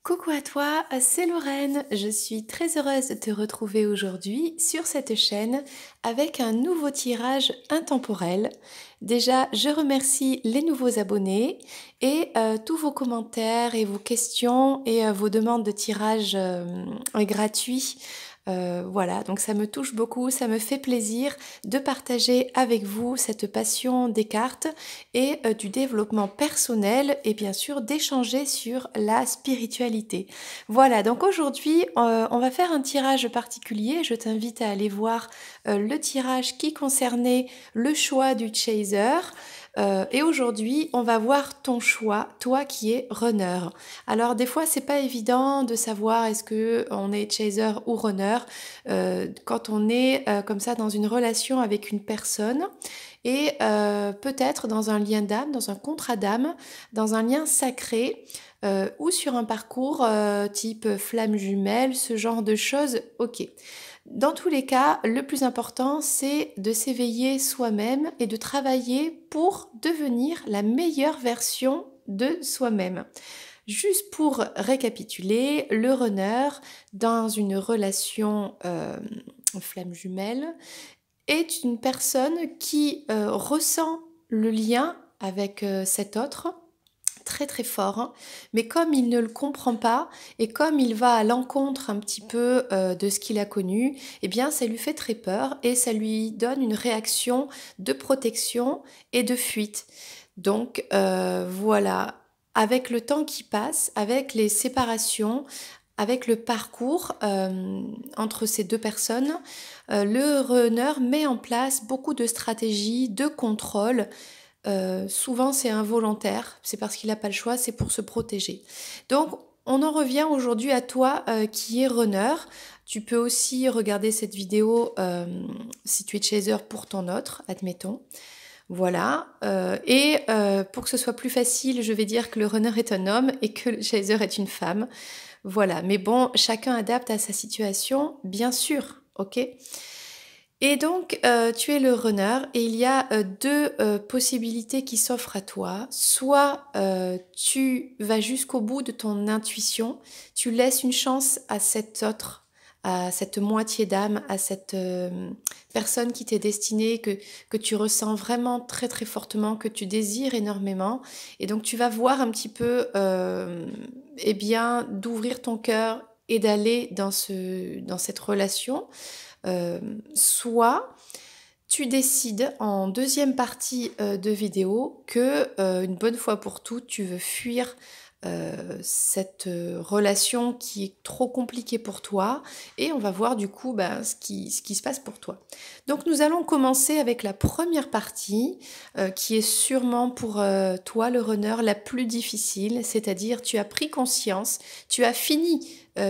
Coucou à toi, c'est Lorraine. Je suis très heureuse de te retrouver aujourd'hui sur cette chaîne avec un nouveau tirage intemporel. Déjà, je remercie les nouveaux abonnés et tous vos commentaires et vos questions et vos demandes de tirage gratuits. Voilà, donc ça me touche beaucoup, ça me fait plaisir de partager avec vous cette passion des cartes et du développement personnel et bien sûr d'échanger sur la spiritualité. Voilà, donc aujourd'hui on va faire un tirage particulier. Je t'invite à aller voir le tirage qui concernait le choix du chaser. Et aujourd'hui, on va voir ton choix, toi qui es runner. Alors des fois, c'est pas évident de savoir est-ce que on est chaser ou runner quand on est comme ça dans une relation avec une personne et peut-être dans un lien d'âme, dans un contrat d'âme, dans un lien sacré ou sur un parcours type flamme jumelle, ce genre de choses, ok. Dans tous les cas, le plus important, c'est de s'éveiller soi-même et de travailler pour devenir la meilleure version de soi-même. Juste pour récapituler, le runner, dans une relation flamme jumelle, est une personne qui ressent le lien avec cet autre très très fort, hein, mais comme il ne le comprend pas et comme il va à l'encontre un petit peu de ce qu'il a connu, eh bien ça lui fait très peur et ça lui donne une réaction de protection et de fuite. Donc voilà, avec le temps qui passe, avec les séparations, avec le parcours entre ces deux personnes, le runner met en place beaucoup de stratégies de contrôle. Souvent c'est involontaire, c'est parce qu'il n'a pas le choix, c'est pour se protéger. Donc on en revient aujourd'hui à toi qui es runner. Tu peux aussi regarder cette vidéo si tu es chaser pour ton autre, admettons. Voilà. Et pour que ce soit plus facile, je vais dire que le runner est un homme et que le chaser est une femme. Voilà. Mais bon, chacun adapte à sa situation, bien sûr. Ok? Et donc, tu es le runner et il y a deux possibilités qui s'offrent à toi. Soit tu vas jusqu'au bout de ton intuition, tu laisses une chance à cet autre, à cette moitié d'âme, à cette personne qui t'est destinée, que tu ressens vraiment très très fortement, que tu désires énormément. Et donc, tu vas voir un petit peu, eh bien, d'ouvrir ton cœur et d'aller dans cette relation. Soit tu décides en deuxième partie de vidéo que une bonne fois pour toutes, tu veux fuir cette relation qui est trop compliquée pour toi et on va voir du coup ce qui se passe pour toi. Donc nous allons commencer avec la première partie qui est sûrement pour toi le runner la plus difficile, c'est-à-dire tu as pris conscience, tu as fini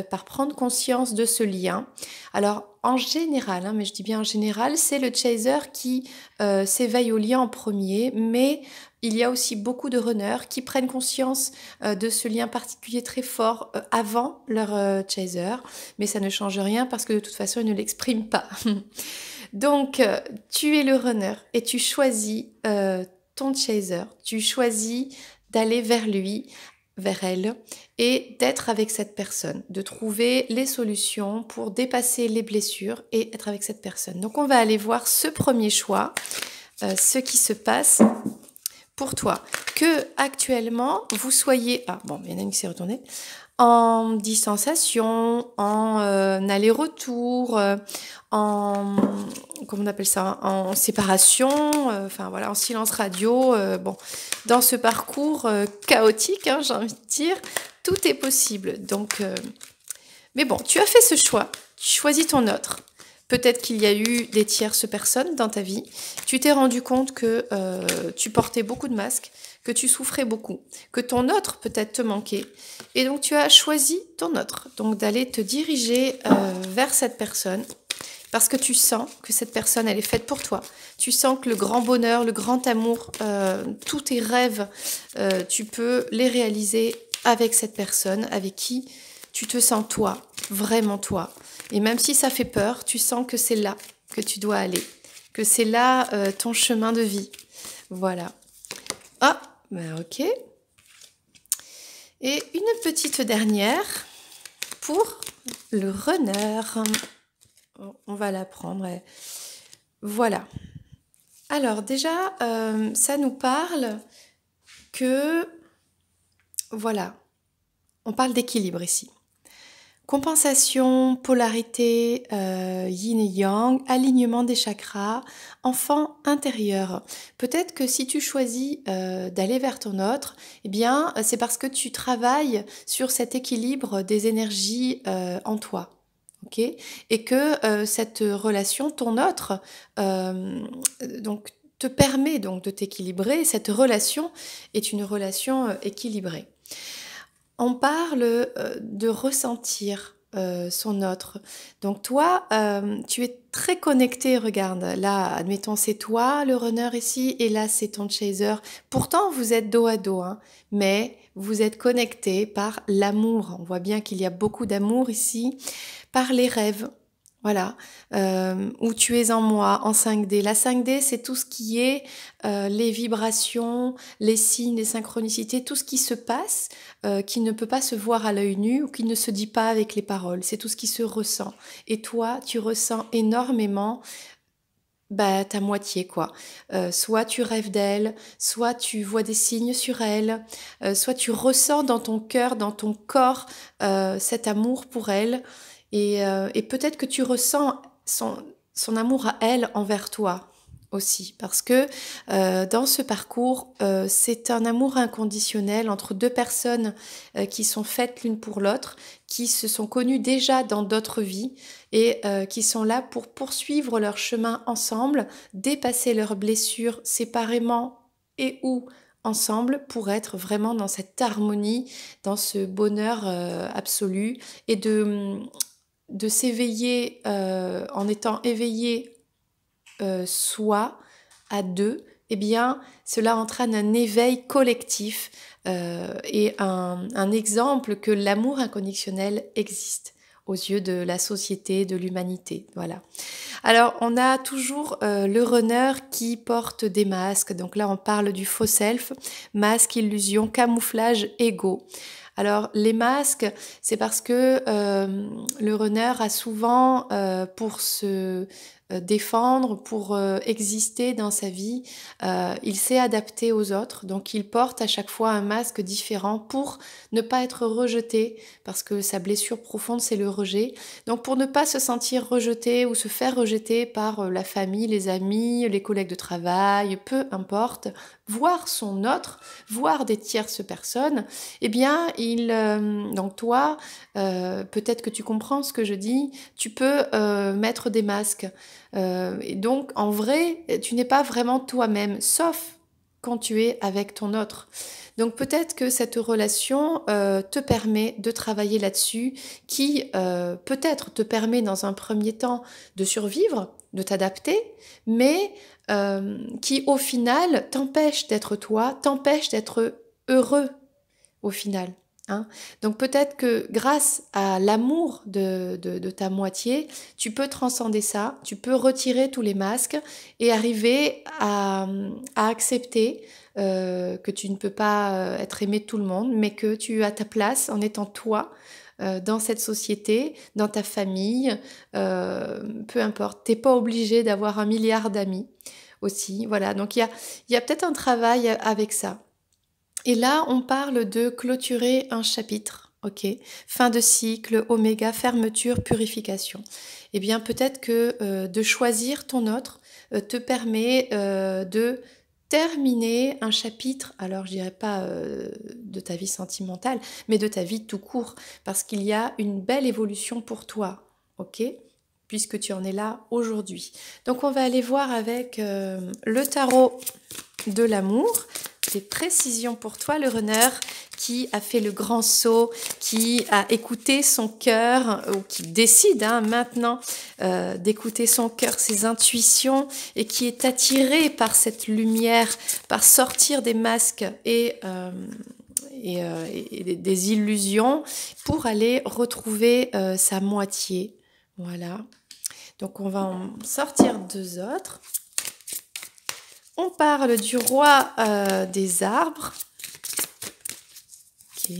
par prendre conscience de ce lien. Alors en général, hein, mais je dis bien en général, c'est le chaser qui s'éveille au lien en premier, mais il y a aussi beaucoup de runners qui prennent conscience de ce lien particulier très fort avant leur chaser, mais ça ne change rien parce que de toute façon, ils ne l'expriment pas. Donc, tu es le runner et tu choisis ton chaser, tu choisis d'aller vers lui, vers elle, et d'être avec cette personne, de trouver les solutions pour dépasser les blessures et être avec cette personne. Donc, on va aller voir ce premier choix, ce qui se passe pour toi, que actuellement vous soyez, ah bon, il y en a une qui s'est retournée, en distanciation, en aller-retour, en, comment on appelle ça, en séparation, enfin voilà, en silence radio, bon, dans ce parcours chaotique, hein, j'ai envie de dire, tout est possible. Donc, mais bon, tu as fait ce choix, tu choisis ton autre. Peut-être qu'il y a eu des tierces personnes dans ta vie. Tu t'es rendu compte que tu portais beaucoup de masques, que tu souffrais beaucoup, que ton autre peut-être te manquait. Et donc tu as choisi ton autre, donc d'aller te diriger vers cette personne parce que tu sens que cette personne, elle est faite pour toi. Tu sens que le grand bonheur, le grand amour, tous tes rêves, tu peux les réaliser avec cette personne avec qui tu te sens toi, vraiment toi. Et même si ça fait peur, tu sens que c'est là que tu dois aller, que c'est là ton chemin de vie. Voilà. Ah, ben ok. Et une petite dernière pour le runner. On va la prendre. Voilà. Alors déjà, ça nous parle que, voilà, on parle d'équilibre ici. Compensation, polarité, yin et yang, alignement des chakras, enfant intérieur. Peut-être que si tu choisis d'aller vers ton autre, eh bien, c'est parce que tu travailles sur cet équilibre des énergies en toi. Ok. Et que cette relation, ton autre, donc, te permet donc de t'équilibrer. Cette relation est une relation équilibrée. On parle de ressentir son autre. Donc toi, tu es très connecté, regarde, là, admettons, c'est toi le runner ici, et là, c'est ton chaser. Pourtant, vous êtes dos à dos, hein, mais vous êtes connecté par l'amour. On voit bien qu'il y a beaucoup d'amour ici, par les rêves. Voilà, où tu es en moi, en 5D. La 5D, c'est tout ce qui est les vibrations, les signes, les synchronicités, tout ce qui se passe, qui ne peut pas se voir à l'œil nu ou qui ne se dit pas avec les paroles. C'est tout ce qui se ressent. Et toi, tu ressens énormément ta moitié, quoi. Soit tu rêves d'elle, soit tu vois des signes sur elle, soit tu ressens dans ton cœur, dans ton corps, cet amour pour elle. Et peut-être que tu ressens son amour à elle envers toi aussi, parce que dans ce parcours, c'est un amour inconditionnel entre deux personnes qui sont faites l'une pour l'autre, qui se sont connues déjà dans d'autres vies et qui sont là pour poursuivre leur chemin ensemble, dépasser leurs blessures séparément et ou ensemble pour être vraiment dans cette harmonie, dans ce bonheur absolu et de s'éveiller en étant éveillé soi à deux, eh bien, cela entraîne un éveil collectif et un exemple que l'amour inconditionnel existe aux yeux de la société, de l'humanité. Voilà. Alors, on a toujours le runner qui porte des masques. Donc là, on parle du faux self, masque, illusion, camouflage, ego. Alors, les masques, c'est parce que le runner a souvent, pour se défendre, pour exister dans sa vie, il s'est adapté aux autres. Donc, il porte à chaque fois un masque différent pour ne pas être rejeté, parce que sa blessure profonde, c'est le rejet. Donc, pour ne pas se sentir rejeté ou se faire rejeter par la famille, les amis, les collègues de travail, peu importe, voir son autre, voir des tierces personnes, eh bien, donc toi, peut-être que tu comprends ce que je dis, tu peux mettre des masques. Et donc, en vrai, tu n'es pas vraiment toi-même, sauf quand tu es avec ton autre. Donc peut-être que cette relation te permet de travailler là-dessus, qui peut-être te permet dans un premier temps de survivre, de t'adapter, mais qui au final t'empêche d'être toi, t'empêche d'être heureux au final. Hein. Donc peut-être que grâce à l'amour de ta moitié, tu peux transcender ça, tu peux retirer tous les masques et arriver à accepter que tu ne peux pas être aimé de tout le monde, mais que tu as ta place en étant toi dans cette société, dans ta famille, peu importe. T'es pas obligé d'avoir 1 milliard d'amis aussi. Voilà, donc il y a peut-être un travail avec ça. Et là, on parle de clôturer un chapitre, ok? Fin de cycle, oméga, fermeture, purification. Eh bien, peut-être que de choisir ton autre te permet de terminer un chapitre, alors je dirais pas de ta vie sentimentale, mais de ta vie tout court, parce qu'il y a une belle évolution pour toi, ok? Puisque tu en es là aujourd'hui. Donc on va aller voir avec le tarot de l'amour, des précisions pour toi, le runner qui a fait le grand saut, qui a écouté son cœur, ou qui décide maintenant d'écouter son cœur, ses intuitions, et qui est attiré par cette lumière, par sortir des masques et des illusions pour aller retrouver sa moitié. Voilà. Donc on va en sortir 2 autres. On parle du roi des arbres. Ok.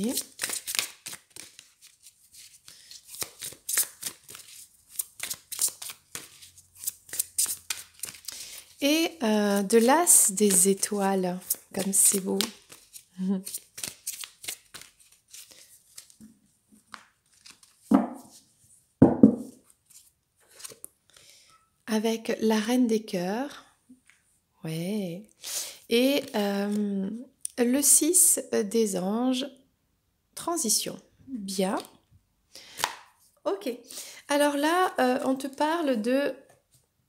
Et de l'as des étoiles, comme c'est beau. Avec la reine des cœurs. Ouais. Et le 6 des anges. Transition. Bien. Ok. Alors là, on te parle de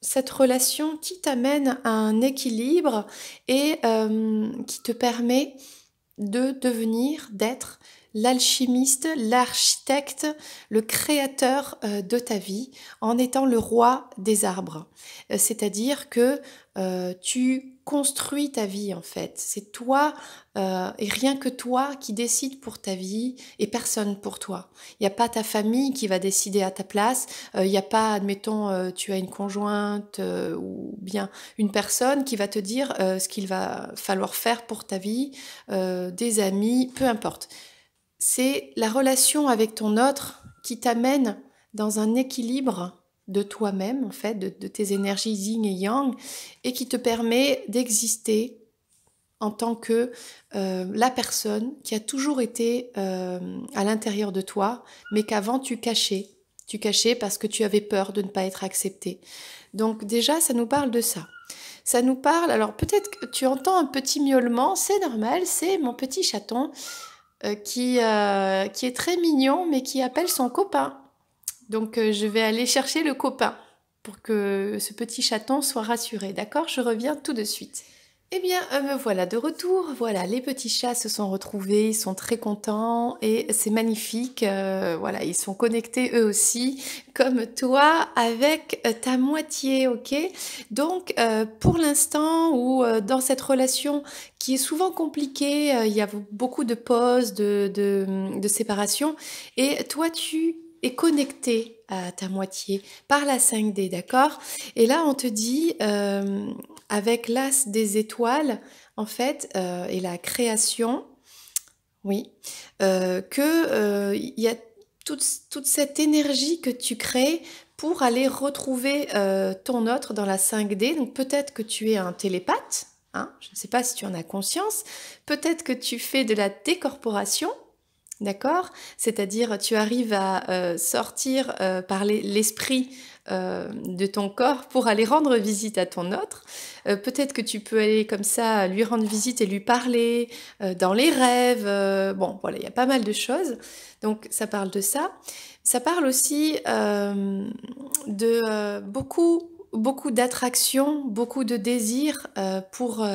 cette relation qui t'amène à un équilibre et qui te permet de devenir, d'être l'alchimiste, l'architecte, le créateur de ta vie en étant le roi des arbres. C'est-à-dire que tu construis ta vie en fait. C'est toi et rien que toi qui décide pour ta vie et personne pour toi. Il n'y a pas ta famille qui va décider à ta place. Il n'y a pas, admettons, tu as une conjointe ou bien une personne qui va te dire ce qu'il va falloir faire pour ta vie, des amis, peu importe. C'est la relation avec ton autre qui t'amène dans un équilibre de toi-même, en fait, de tes énergies yin et yang, et qui te permet d'exister en tant que la personne qui a toujours été à l'intérieur de toi, mais qu'avant tu cachais. Tu cachais parce que tu avais peur de ne pas être accepté. Donc déjà, ça nous parle de ça. Ça nous parle, alors peut-être que tu entends un petit miaulement, c'est normal, c'est mon petit chaton qui est très mignon, mais qui appelle son copain. Donc je vais aller chercher le copain pour que ce petit chaton soit rassuré. D'accord? Je reviens tout de suite. Eh bien, me voilà de retour. Voilà, les petits chats se sont retrouvés, ils sont très contents et c'est magnifique. Voilà, ils sont connectés eux aussi, comme toi, avec ta moitié, ok? Donc, pour l'instant, ou dans cette relation qui est souvent compliquée, il y a beaucoup de pauses, de séparation, et toi, tu es connecté à ta moitié par la 5D, d'accord? Et là, on te dit, avec l'as des étoiles, en fait, et la création, oui, que il y a toute cette énergie que tu crées pour aller retrouver ton autre dans la 5D. Donc peut-être que tu es un télépathe, hein, je ne sais pas si tu en as conscience, peut-être que tu fais de la décorporation. D'accord? C'est-à-dire, tu arrives à sortir par l'esprit de ton corps pour aller rendre visite à ton autre. Peut-être que tu peux aller comme ça lui rendre visite et lui parler dans les rêves. Bon, voilà, il y a pas mal de choses. Donc, ça parle de ça. Ça parle aussi de beaucoup d'attraction, beaucoup de désir pour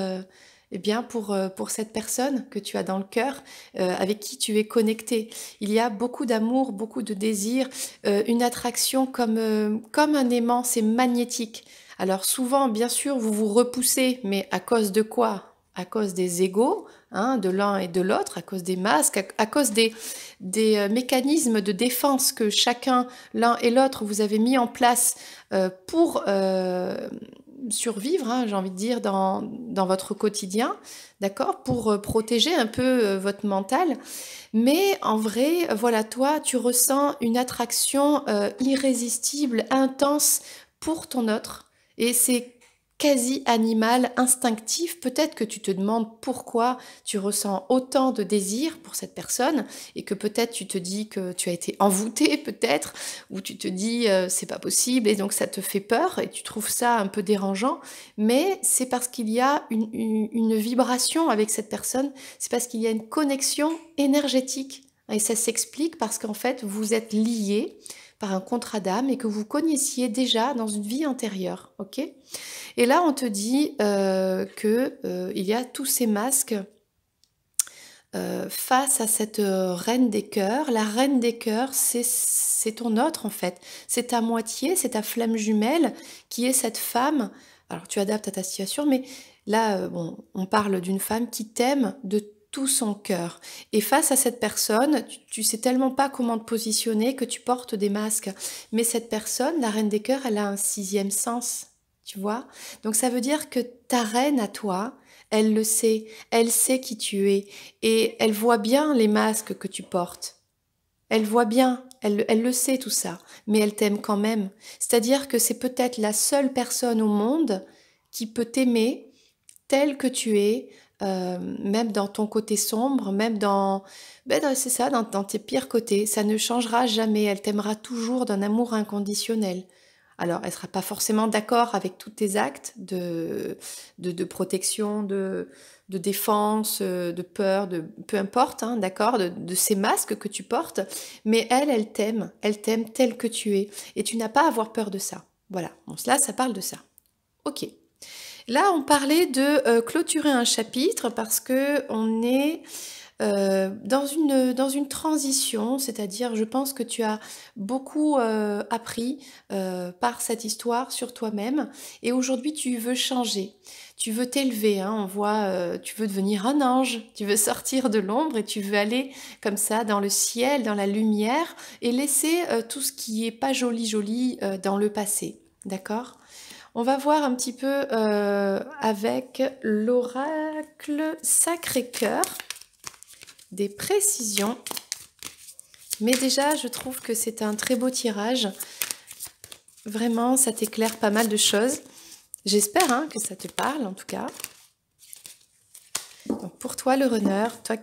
eh bien, pour cette personne que tu as dans le cœur, avec qui tu es connecté. Il y a beaucoup d'amour, beaucoup de désir, une attraction comme un aimant, c'est magnétique. Alors souvent, bien sûr, vous vous repoussez, mais à cause de quoi? À cause des égos, hein, de l'un et de l'autre, à cause des masques, à cause des mécanismes de défense que chacun, l'un et l'autre, vous avez mis en place pour survivre, hein, j'ai envie de dire, dans votre quotidien, d'accord, pour protéger un peu votre mental. Mais en vrai, voilà, toi, tu ressens une attraction irrésistible, intense pour ton autre. Et c'est quasi animal, instinctif. Peut-être que tu te demandes pourquoi tu ressens autant de désir pour cette personne et que peut-être tu te dis que tu as été envoûté, peut-être, ou tu te dis c'est pas possible et donc ça te fait peur et tu trouves ça un peu dérangeant. Mais c'est parce qu'il y a une vibration avec cette personne, c'est parce qu'il y a une connexion énergétique. Et ça s'explique parce qu'en fait, vous êtes liés par un contrat d'âme et que vous connaissiez déjà dans une vie antérieure, ok? Et là, on te dit que il y a tous ces masques face à cette reine des cœurs. La reine des cœurs, c'est ton autre en fait. C'est ta moitié, c'est ta flamme jumelle qui est cette femme. Alors tu adaptes à ta situation, mais là, bon, on parle d'une femme qui t'aime de tout son cœur. Et face à cette personne, tu sais tellement pas comment te positionner que tu portes des masques. Mais cette personne, la reine des cœurs, elle a un sixième sens, tu vois. Donc ça veut dire que ta reine à toi, elle le sait, elle sait qui tu es et elle voit bien les masques que tu portes. Elle voit bien, elle le sait tout ça, mais elle t'aime quand même. C'est-à-dire que c'est peut-être la seule personne au monde qui peut t'aimer tel que tu es, même dans ton côté sombre, même c'est ça, dans tes pires côtés. Ça ne changera jamais. Elle t'aimera toujours d'un amour inconditionnel. Alors, elle sera pas forcément d'accord avec tous tes actes de protection, de défense, de peur, peu importe, hein, d'accord, de ces masques que tu portes. Mais elle t'aime tel que tu es. Et tu n'as pas à avoir peur de ça. Voilà. Bon, là, ça parle de ça. Ok. Là, on parlait de clôturer un chapitre parce que on est dans une transition, c'est-à-dire je pense que tu as beaucoup appris par cette histoire sur toi-même et aujourd'hui tu veux changer, tu veux t'élever, hein, on voit, tu veux devenir un ange, tu veux sortir de l'ombre et tu veux aller comme ça dans le ciel, dans la lumière et laisser tout ce qui est pas joli joli dans le passé, d'accord? On va voir un petit peu avec l'oracle Sacré-Cœur des précisions. Mais déjà, je trouve que c'est un très beau tirage. Vraiment, ça t'éclaire pas mal de choses. J'espère hein, que ça te parle en tout cas. Donc pour toi, le runner, toi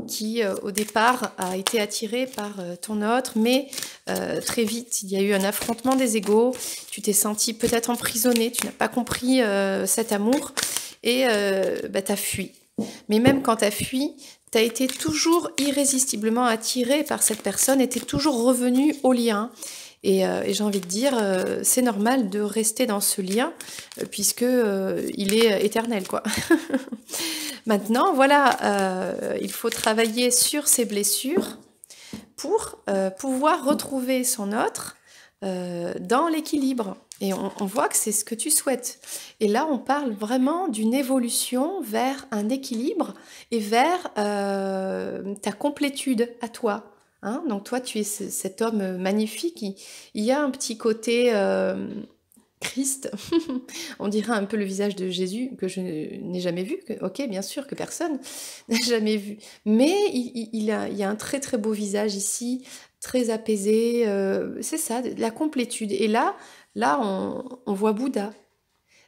qui au départ a été attiré par ton autre, mais très vite, il y a eu un affrontement des égos, tu t'es senti peut-être emprisonné, tu n'as pas compris cet amour et tu as fui. Mais même quand tu as fui, tu as été toujours irrésistiblement attiré par cette personne et tu es toujours revenu au lien. Et j'ai envie de dire, c'est normal de rester dans ce lien puisque il est éternel, quoi. Maintenant, voilà, il faut travailler sur ces blessures pour pouvoir retrouver son autre dans l'équilibre. Et on voit que c'est ce que tu souhaites. Et là, on parle vraiment d'une évolution vers un équilibre et vers ta complétude à toi. Hein, donc toi, tu es cet homme magnifique. Il y a un petit côté Christ. On dirait un peu le visage de Jésus que je n'ai jamais vu. Ok, bien sûr que personne n'a jamais vu. Mais il y a un très très beau visage ici, très apaisé. C'est ça, la complétude. Et là on voit Bouddha.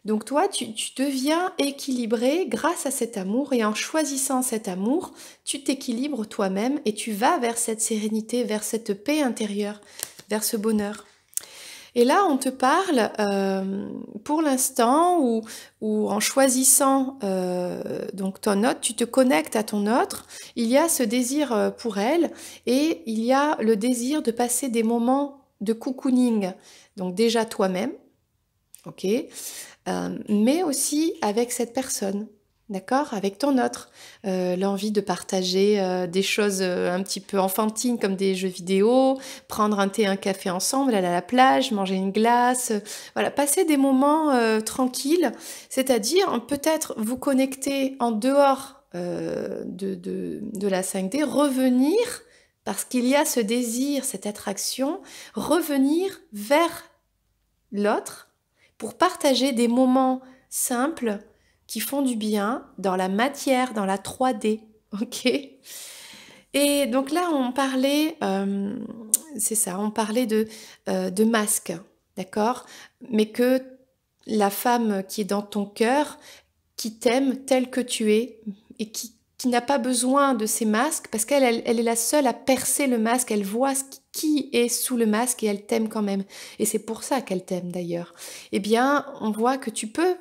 Donc toi, tu deviens équilibré grâce à cet amour et en choisissant cet amour, tu t'équilibres toi-même et tu vas vers cette sérénité, vers cette paix intérieure, vers ce bonheur. Et là, on te parle, pour l'instant, ou en choisissant donc ton autre, tu te connectes à ton autre, il y a ce désir pour elle et il y a le désir de passer des moments de cocooning, donc déjà toi-même, ok, mais aussi avec cette personne. D'accord? Avec ton autre. L'envie de partager des choses un petit peu enfantines comme des jeux vidéo, prendre un thé, un café ensemble, aller à la plage, manger une glace, voilà, passer des moments tranquilles, c'est-à-dire peut-être vous connecter en dehors de la 5D, revenir, parce qu'il y a ce désir, cette attraction, revenir vers l'autre pour partager des moments simples qui font du bien dans la matière, dans la 3D, ok? Et donc là, on parlait, c'est ça, on parlait de masque, d'accord? Mais que la femme qui est dans ton cœur, qui t'aime tel que tu es et qui n'a pas besoin de ces masques parce qu'elle est la seule à percer le masque, elle voit qui est sous le masque et elle t'aime quand même. Et c'est pour ça qu'elle t'aime d'ailleurs. Eh bien, on voit que tu peux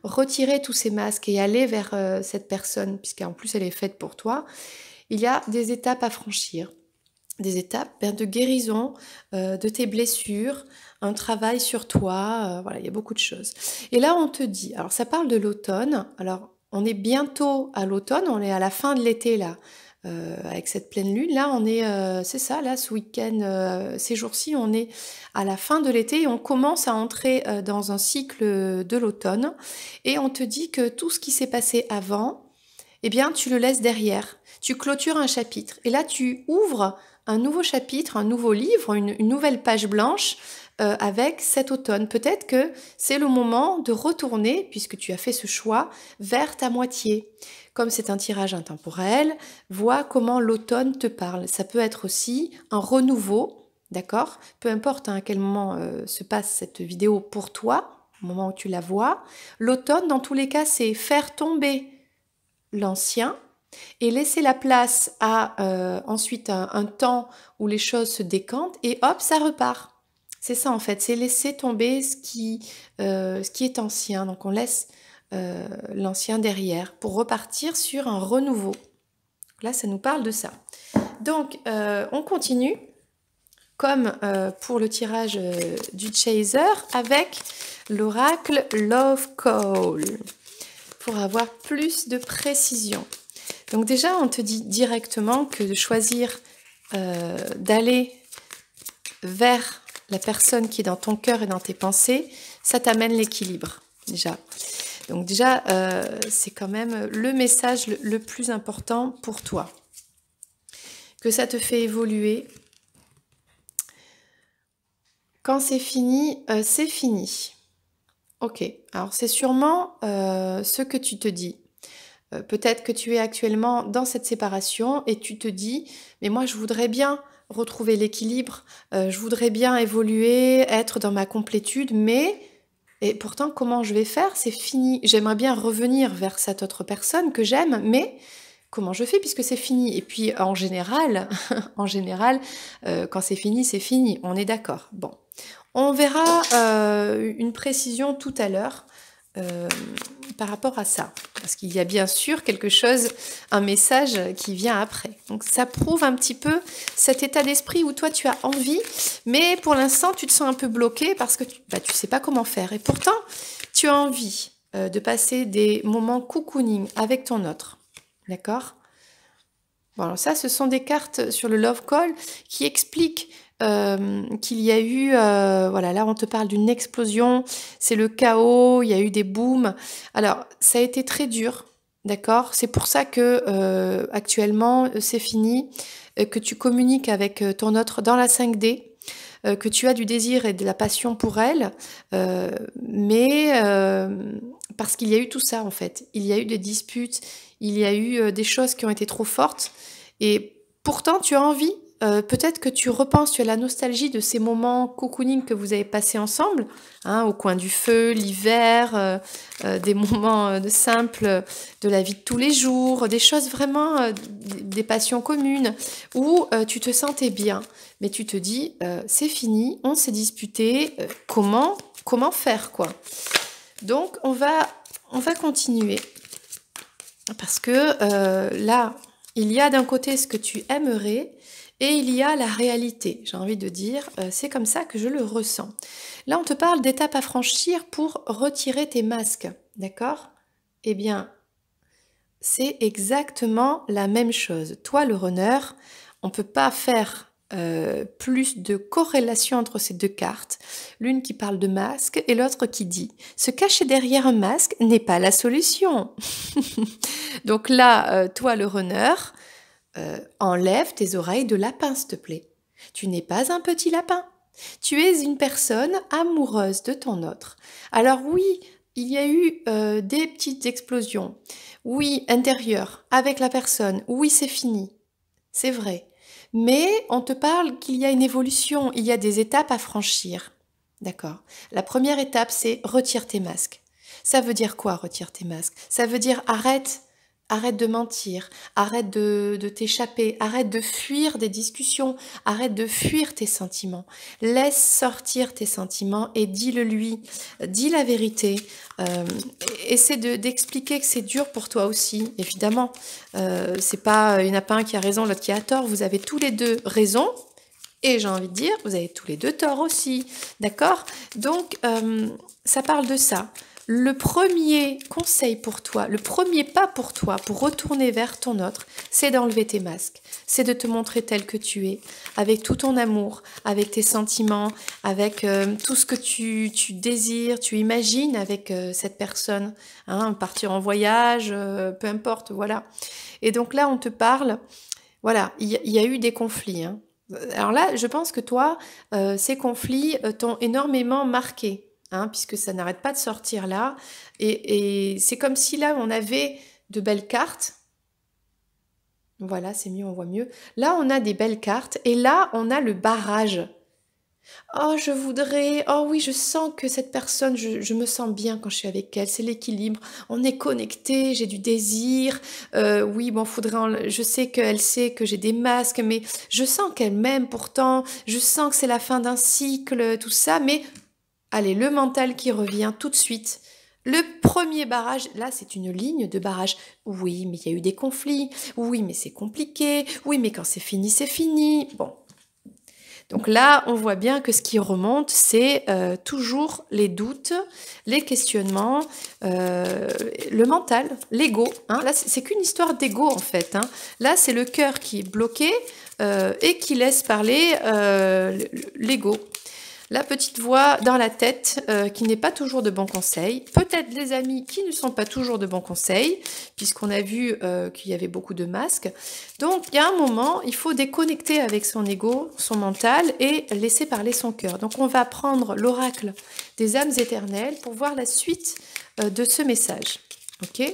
retirer tous ces masques et aller vers cette personne, puisqu'en plus elle est faite pour toi. Il y a des étapes à franchir. Des étapes de guérison de tes blessures, un travail sur toi, voilà, il y a beaucoup de choses. Et là, on te dit, alors ça parle de l'automne, alors on est bientôt à l'automne, on est à la fin de l'été là, avec cette pleine lune, là on est, c'est ça, là ce week-end, ces jours-ci, on est à la fin de l'été et on commence à entrer dans un cycle de l'automne et on te dit que tout ce qui s'est passé avant, eh bien tu le laisses derrière, tu clôtures un chapitre et là tu ouvres un nouveau chapitre, un nouveau livre, une nouvelle page blanche avec cet automne. Peut-être que c'est le moment de retourner, puisque tu as fait ce choix, vers ta moitié. Comme c'est un tirage intemporel, vois comment l'automne te parle. Ça peut être aussi un renouveau, d'accord? Peu importe à quel moment se passe cette vidéo pour toi, au moment où tu la vois. L'automne, dans tous les cas, c'est faire tomber l'ancien et laisser la place à ensuite un temps où les choses se décantent et hop, ça repart. C'est ça en fait, c'est laisser tomber ce qui est ancien. Donc on laisse l'ancien derrière pour repartir sur un renouveau. Là, ça nous parle de ça. Donc, on continue, comme pour le tirage du Chaser, avec l'oracle Love Call, pour avoir plus de précision. Donc déjà, on te dit directement que de choisir d'aller vers la personne qui est dans ton cœur et dans tes pensées, ça t'amène l'équilibre, déjà. Donc déjà, c'est quand même le message le plus important pour toi. Que ça te fait évoluer. Quand c'est fini, c'est fini. Ok, alors c'est sûrement ce que tu te dis. Peut-être que tu es actuellement dans cette séparation et tu te dis, mais moi je voudrais bien retrouver l'équilibre, je voudrais bien évoluer, être dans ma complétude, mais... Et pourtant, comment je vais faire? C'est fini. J'aimerais bien revenir vers cette autre personne que j'aime, mais comment je fais puisque c'est fini? Et puis, en général, quand c'est fini, on est d'accord. Bon, on verra une précision tout à l'heure par rapport à ça. Parce qu'il y a bien sûr quelque chose, un message qui vient après. Donc ça prouve un petit peu cet état d'esprit où toi tu as envie, mais pour l'instant tu te sens un peu bloqué parce que tu sais pas comment faire. Et pourtant, tu as envie de passer des moments cocooning avec ton autre. D'accord? Bon, alors ça, ce sont des cartes sur le Love Call qui expliquent qu'il y a eu, voilà, là on te parle d'une explosion, c'est le chaos, il y a eu des booms. Alors, ça a été très dur, d'accord? C'est pour ça que actuellement, c'est fini, que tu communiques avec ton autre dans la 5D, que tu as du désir et de la passion pour elle, mais parce qu'il y a eu tout ça en fait. Il y a eu des disputes, il y a eu des choses qui ont été trop fortes, et pourtant tu as envie. Peut-être que tu repenses, tu as la nostalgie de ces moments cocooning que vous avez passés ensemble, hein, au coin du feu, l'hiver, des moments simples de la vie de tous les jours, des choses vraiment, des passions communes, où tu te sentais bien. Mais tu te dis, c'est fini, on s'est disputé, comment faire quoi? Donc on va continuer. Parce que là, il y a d'un côté ce que tu aimerais, et il y a la réalité, j'ai envie de dire, c'est comme ça que je le ressens. Là, on te parle d'étapes à franchir pour retirer tes masques, d'accord? Eh bien, c'est exactement la même chose. Toi, le runner, on ne peut pas faire plus de corrélation entre ces deux cartes, l'une qui parle de masque et l'autre qui dit « se cacher derrière un masque n'est pas la solution ». Donc là, toi, le runner, enlève tes oreilles de lapin, s'il te plaît. Tu n'es pas un petit lapin. Tu es une personne amoureuse de ton autre. Alors oui, il y a eu des petites explosions. Oui, intérieures, avec la personne. Oui, c'est fini. C'est vrai. Mais on te parle qu'il y a une évolution, il y a des étapes à franchir. D'accord. La première étape, c'est retire tes masques. Ça veut dire quoi, retire tes masques? Ça veut dire arrête de mentir, arrête de t'échapper, arrête de fuir des discussions, arrête de fuir tes sentiments. Laisse sortir tes sentiments et dis-le lui, dis la vérité. Essaie d'expliquer que c'est dur pour toi aussi, évidemment. C'est pas, il n'y en a pas un qui a raison, l'autre qui a tort. Vous avez tous les deux raison. Et j'ai envie de dire, vous avez tous les deux tort aussi. D'accord? Donc, ça parle de ça. Le premier conseil pour toi, le premier pas pour toi, pour retourner vers ton autre, c'est d'enlever tes masques. C'est de te montrer tel que tu es, avec tout ton amour, avec tes sentiments, avec tout ce que tu désires, tu imagines avec cette personne. Hein, partir en voyage, peu importe, voilà. Et donc là, on te parle, voilà, il y a eu des conflits. Hein. Alors là, je pense que toi, ces conflits t'ont énormément marqué. Hein, puisque ça n'arrête pas de sortir là. Et c'est comme si là, on avait de belles cartes. Voilà, c'est mieux, on voit mieux. Là, on a des belles cartes. Et là, on a le barrage. Oh, je voudrais, oh oui, je sens que cette personne, je me sens bien quand je suis avec elle, c'est l'équilibre, on est connecté, j'ai du désir, oui, bon, je sais qu'elle sait que j'ai des masques, mais je sens qu'elle m'aime pourtant, je sens que c'est la fin d'un cycle, tout ça, mais allez, le mental qui revient tout de suite. Le premier barrage, là, c'est une ligne de barrage. Oui, mais il y a eu des conflits. Oui, mais c'est compliqué. Oui, mais quand c'est fini, c'est fini. Bon, donc là, on voit bien que ce qui remonte, c'est toujours les doutes, les questionnements, le mental, l'ego. Hein. Là, c'est qu'une histoire d'ego en fait. Hein. Là, c'est le cœur qui est bloqué et qui laisse parler l'ego. La petite voix dans la tête qui n'est pas toujours de bons conseils. Peut-être les amis qui ne sont pas toujours de bons conseils, puisqu'on a vu qu'il y avait beaucoup de masques. Donc, il y a un moment, il faut déconnecter avec son ego, son mental, et laisser parler son cœur. Donc, on va prendre l'oracle des âmes éternelles pour voir la suite de ce message. Ok ?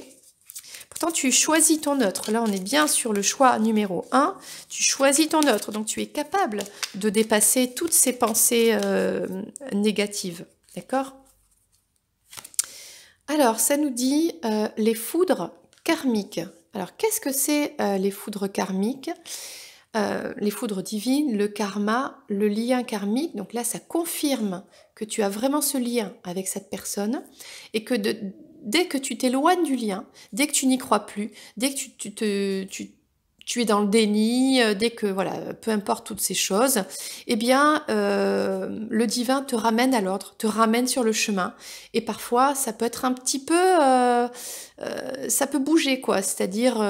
Pourtant, tu choisis ton autre. Là, on est bien sur le choix numéro 1. Tu choisis ton autre. Donc, tu es capable de dépasser toutes ces pensées négatives. D'accord? Alors, ça nous dit les foudres karmiques. Alors, qu'est-ce que c'est les foudres karmiques? Les foudres divines, le karma, le lien karmique. Donc là, ça confirme que tu as vraiment ce lien avec cette personne et que dès que tu t'éloignes du lien, dès que tu n'y crois plus, dès que tu es dans le déni, dès que, voilà, peu importe toutes ces choses, eh bien, le divin te ramène à l'ordre, te ramène sur le chemin. Et parfois, ça peut être un petit peu... ça peut bouger, quoi. C'est-à-dire,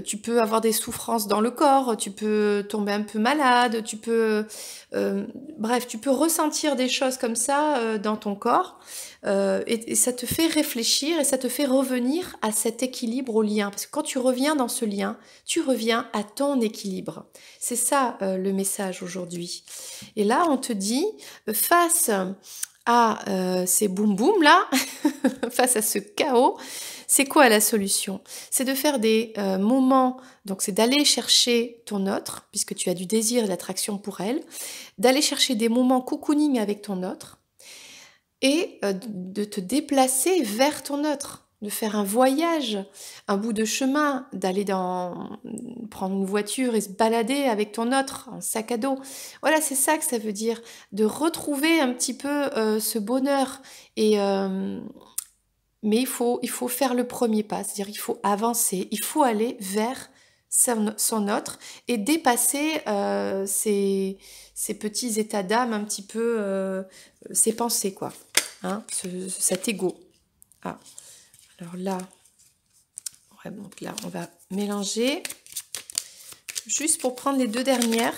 tu peux avoir des souffrances dans le corps, tu peux tomber un peu malade, tu peux... bref, tu peux ressentir des choses comme ça dans ton corps. Et ça te fait réfléchir et ça te fait revenir à cet équilibre, au lien. Parce que quand tu reviens dans ce lien, tu reviens à ton équilibre. C'est ça le message aujourd'hui. Et là, on te dit, face à ces boum boum là, face à ce chaos, c'est quoi la solution? C'est de faire des moments, donc c'est d'aller chercher ton autre, puisque tu as du désir et de l'attraction pour elle, d'aller chercher des moments cocooning avec ton autre, et de te déplacer vers ton autre, de faire un voyage, un bout de chemin, prendre une voiture et se balader avec ton autre en sac à dos. Voilà, c'est ça que ça veut dire, de retrouver un petit peu ce bonheur. Mais il faut faire le premier pas, c'est-à-dire il faut avancer, il faut aller vers son autre et dépasser ces petits états d'âme un petit peu, ces pensées, quoi. Hein, cet ego. Ah, alors là, ouais, donc là, on va mélanger juste pour prendre les deux dernières.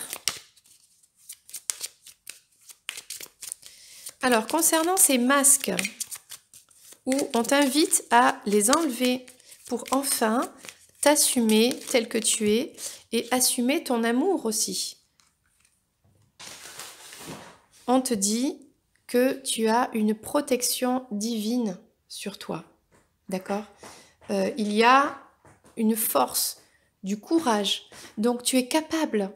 Alors, concernant ces masques, où on t'invite à les enlever pour enfin t'assumer tel que tu es et assumer ton amour aussi. On te dit que tu as une protection divine sur toi. D'accord? Il y a une force, du courage. Donc tu es capable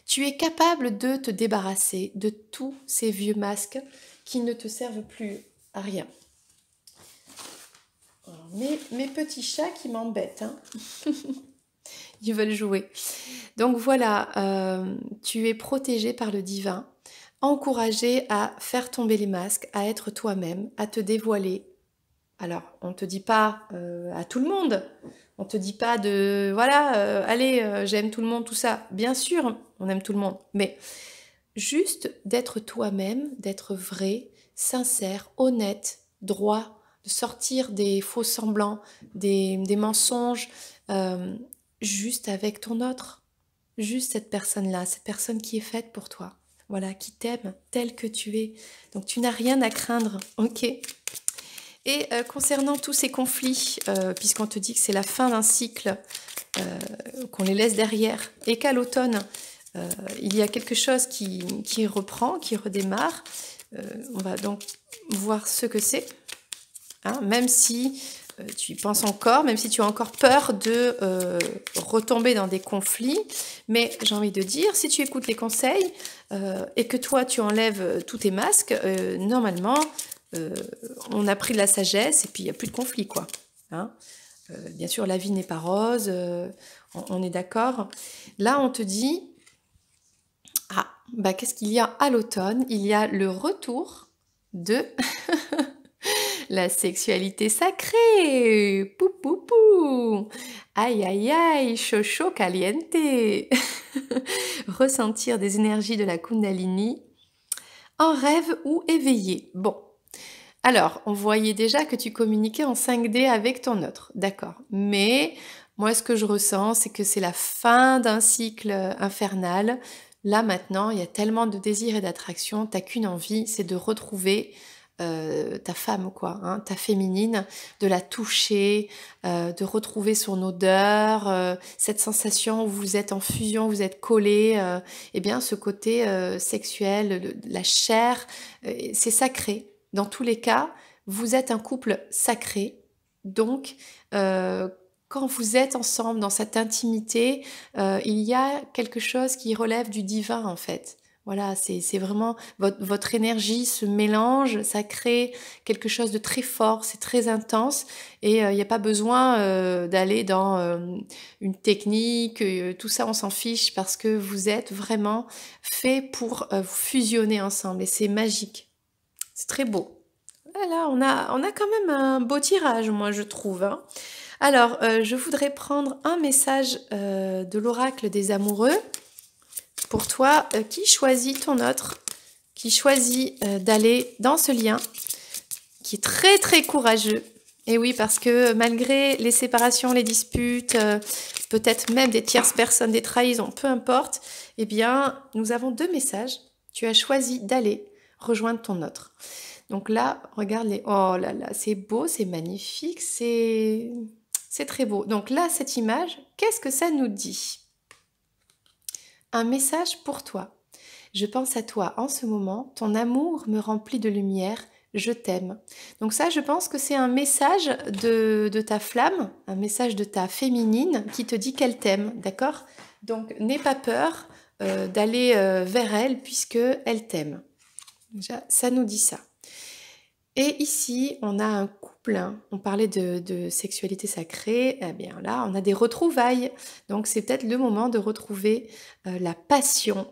de te débarrasser de tous ces vieux masques qui ne te servent plus à rien. Mes petits chats qui m'embêtent, hein. Ils veulent jouer. Donc voilà, tu es protégé par le divin, encouragé à faire tomber les masques, à être toi-même, à te dévoiler. Alors, on ne te dit pas à tout le monde, on ne te dit pas de, voilà, allez, j'aime tout le monde, tout ça. Bien sûr, on aime tout le monde, mais juste d'être toi-même, d'être vrai, sincère, honnête, droit, de sortir des faux semblants, des mensonges, juste avec ton autre, juste cette personne-là, cette personne qui est faite pour toi, voilà, qui t'aime tel que tu es. Donc tu n'as rien à craindre, ok? Et concernant tous ces conflits, puisqu'on te dit que c'est la fin d'un cycle, qu'on les laisse derrière, et qu'à l'automne, il y a quelque chose qui reprend, qui redémarre, on va donc voir ce que c'est. Hein, même si tu y penses encore, même si tu as encore peur de retomber dans des conflits. Mais j'ai envie de dire, si tu écoutes les conseils et que toi, tu enlèves tous tes masques, normalement, on a pris de la sagesse et puis il n'y a plus de conflit, quoi. Hein. Bien sûr, la vie n'est pas rose, on est d'accord. Là, on te dit, ah, bah, qu'est-ce qu'il y a à l'automne? Il y a le retour de la sexualité sacrée. Pou pou pou. Aïe aïe aïe, chocho caliente. Ressentir des énergies de la Kundalini en rêve ou éveillé. Bon. Alors, on voyait déjà que tu communiquais en 5D avec ton autre, d'accord. Mais moi, ce que je ressens, c'est que c'est la fin d'un cycle infernal. Là, maintenant, il y a tellement de désir et d'attraction, t'as qu'une envie, c'est de retrouver ta femme, quoi, hein, ta féminine, de la toucher, de retrouver son odeur, cette sensation où vous êtes en fusion, vous êtes collés, eh bien, ce côté sexuel, la chair, c'est sacré. Dans tous les cas, vous êtes un couple sacré. Donc, quand vous êtes ensemble dans cette intimité, il y a quelque chose qui relève du divin, en fait. Voilà, c'est vraiment votre énergie se mélange, ça crée quelque chose de très fort, c'est très intense et il n'y a pas besoin d'aller dans une technique, tout ça on s'en fiche parce que vous êtes vraiment fait pour vous fusionner ensemble et c'est magique. C'est très beau. Voilà, on a quand même un beau tirage, moi je trouve. Hein. Alors, je voudrais prendre un message de l'oracle des amoureux. Pour toi, qui choisit ton autre, qui choisit d'aller dans ce lien, qui est très très courageux. Et oui, parce que malgré les séparations, les disputes, peut-être même des tierces personnes, des trahisons, peu importe, eh bien, nous avons deux messages. Tu as choisi d'aller rejoindre ton autre. Donc là, regarde les... Oh là là, c'est beau, c'est magnifique, c'est très beau. Donc là, cette image, qu'est-ce que ça nous dit ? Un message pour toi. Je pense à toi en ce moment, ton amour me remplit de lumière, je t'aime. Donc ça, je pense que c'est un message de ta flamme, un message de ta féminine qui te dit qu'elle t'aime, d'accord? Donc n'aie pas peur d'aller vers elle puisque elle t'aime. Déjà, ça nous dit ça. Et ici, on a un couple, hein. On parlait de sexualité sacrée, eh bien là, on a des retrouvailles. Donc c'est peut-être le moment de retrouver la passion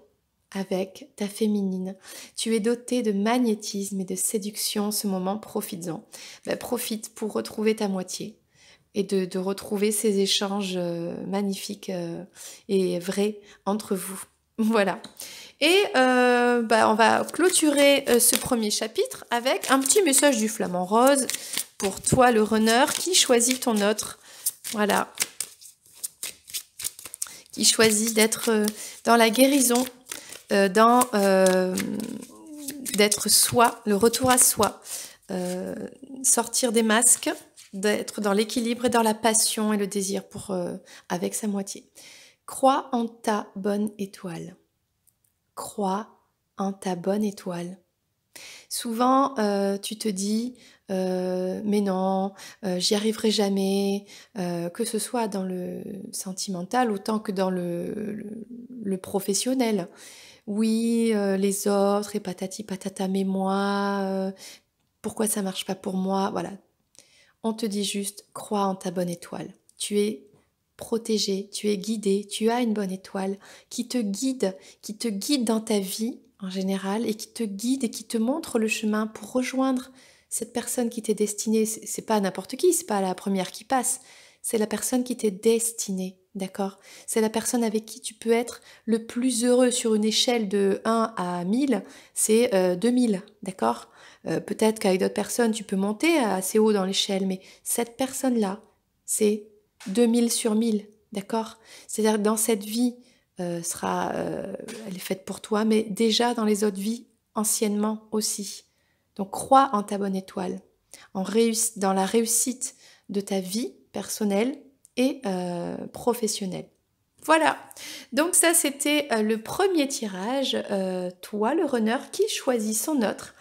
avec ta féminine. Tu es dotée de magnétisme et de séduction en ce moment, profites-en. Ben, profite pour retrouver ta moitié et de retrouver ces échanges magnifiques et vrais entre vous. Voilà. Et on va clôturer ce premier chapitre avec un petit message du flamant rose pour toi le runner qui choisit ton autre. Voilà. Qui choisit d'être dans la guérison, d'être soi, le retour à soi, sortir des masques, d'être dans l'équilibre et dans la passion et le désir avec sa moitié. Crois en ta bonne étoile. Crois en ta bonne étoile. Souvent, tu te dis, mais non, j'y arriverai jamais, que ce soit dans le sentimental autant que dans le professionnel. Oui, les autres, et patati patata, mais moi, pourquoi ça marche pas pour moi? Voilà. On te dit juste, crois en ta bonne étoile. Tu es protégé, tu es guidé, tu as une bonne étoile qui te guide dans ta vie en général et qui te guide et qui te montre le chemin pour rejoindre cette personne qui t'est destinée. C'est pas n'importe qui, c'est pas la première qui passe, c'est la personne qui t'est destinée, d'accord? C'est la personne avec qui tu peux être le plus heureux sur une échelle de 1 à 1000, c'est 2000, d'accord? Peut-être qu'avec d'autres personnes, tu peux monter assez haut dans l'échelle, mais cette personne-là, c'est 2000 sur 1000, d'accord? C'est-à-dire que dans cette vie, elle est faite pour toi, mais déjà dans les autres vies, anciennement aussi. Donc crois en ta bonne étoile, dans la réussite de ta vie personnelle et professionnelle. Voilà, donc ça c'était le premier tirage, toi le runner qui choisit son autre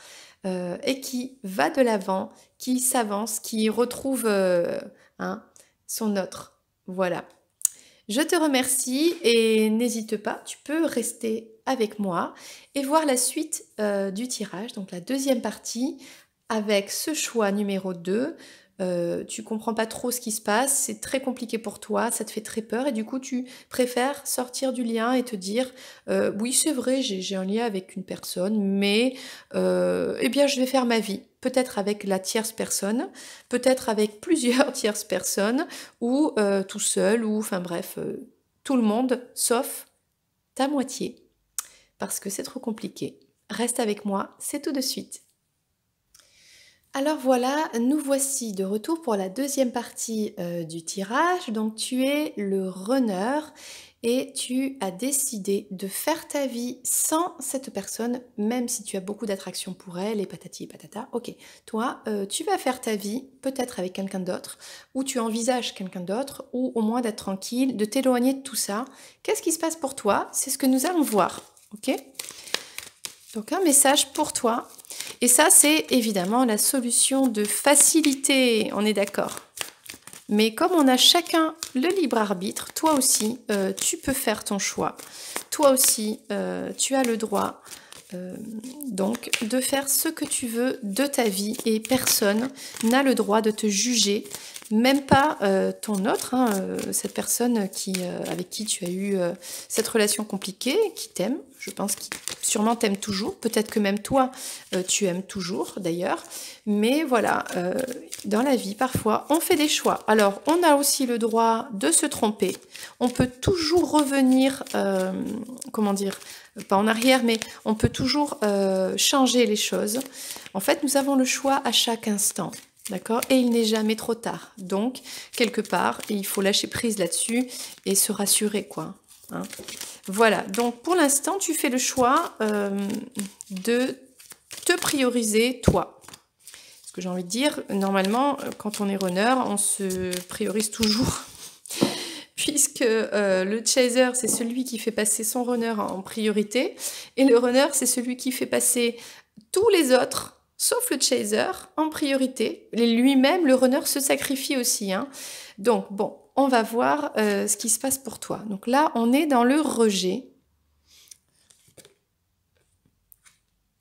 et qui va de l'avant, qui s'avance, qui retrouve hein, son autre. Voilà. Je te remercie et n'hésite pas, tu peux rester avec moi et voir la suite du tirage, donc la deuxième partie avec ce choix numéro 2. Tu comprends pas trop ce qui se passe, c'est très compliqué pour toi, ça te fait très peur et du coup tu préfères sortir du lien et te dire oui c'est vrai j'ai un lien avec une personne mais eh bien je vais faire ma vie, peut-être avec la tierce personne, peut-être avec plusieurs tierces personnes ou tout seul ou enfin bref tout le monde sauf ta moitié parce que c'est trop compliqué. Reste avec moi, c'est tout de suite. Alors voilà, nous voici de retour pour la deuxième partie du tirage. Donc tu es le runner et tu as décidé de faire ta vie sans cette personne, même si tu as beaucoup d'attraction pour elle et patati et patata. Ok, toi, tu vas faire ta vie peut-être avec quelqu'un d'autre, ou tu envisages quelqu'un d'autre, ou au moins d'être tranquille, de t'éloigner de tout ça. Qu'est-ce qui se passe pour toi? C'est ce que nous allons voir. Ok? Donc un message pour toi. Et ça, c'est évidemment la solution de facilité, on est d'accord. Mais comme on a chacun le libre arbitre, toi aussi, tu peux faire ton choix. Toi aussi, tu as le droit donc de faire ce que tu veux de ta vie et personne n'a le droit de te juger, même pas ton autre, hein, cette personne avec qui tu as eu cette relation compliquée, qui t'aime, je pense qu'il sûrement t'aime toujours, peut-être que même toi tu aimes toujours d'ailleurs, mais voilà, dans la vie parfois on fait des choix, alors on a aussi le droit de se tromper, on peut toujours revenir, comment dire, pas en arrière, mais on peut toujours changer les choses. En fait, nous avons le choix à chaque instant, d'accord? Et il n'est jamais trop tard. Donc, quelque part, il faut lâcher prise là-dessus et se rassurer, quoi. Hein. Voilà, donc pour l'instant, tu fais le choix de te prioriser, toi. Ce que j'ai envie de dire, normalement, quand on est runner, on se priorise toujours puisque le chaser, c'est celui qui fait passer son runner en priorité, et le runner, c'est celui qui fait passer tous les autres, sauf le chaser, en priorité. Lui-même, le runner se sacrifie aussi. Hein. Donc, bon, on va voir ce qui se passe pour toi. Donc là, on est dans le rejet.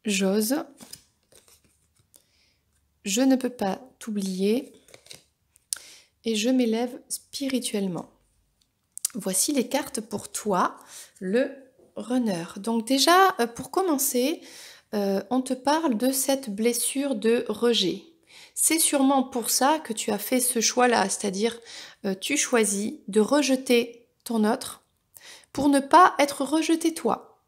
J'ose. Je ne peux pas t'oublier. Et je m'élève spirituellement. Voici les cartes pour toi, le runner. Donc déjà, pour commencer, on te parle de cette blessure de rejet. C'est sûrement pour ça que tu as fait ce choix-là, c'est-à-dire tu choisis de rejeter ton autre pour ne pas être rejeté toi.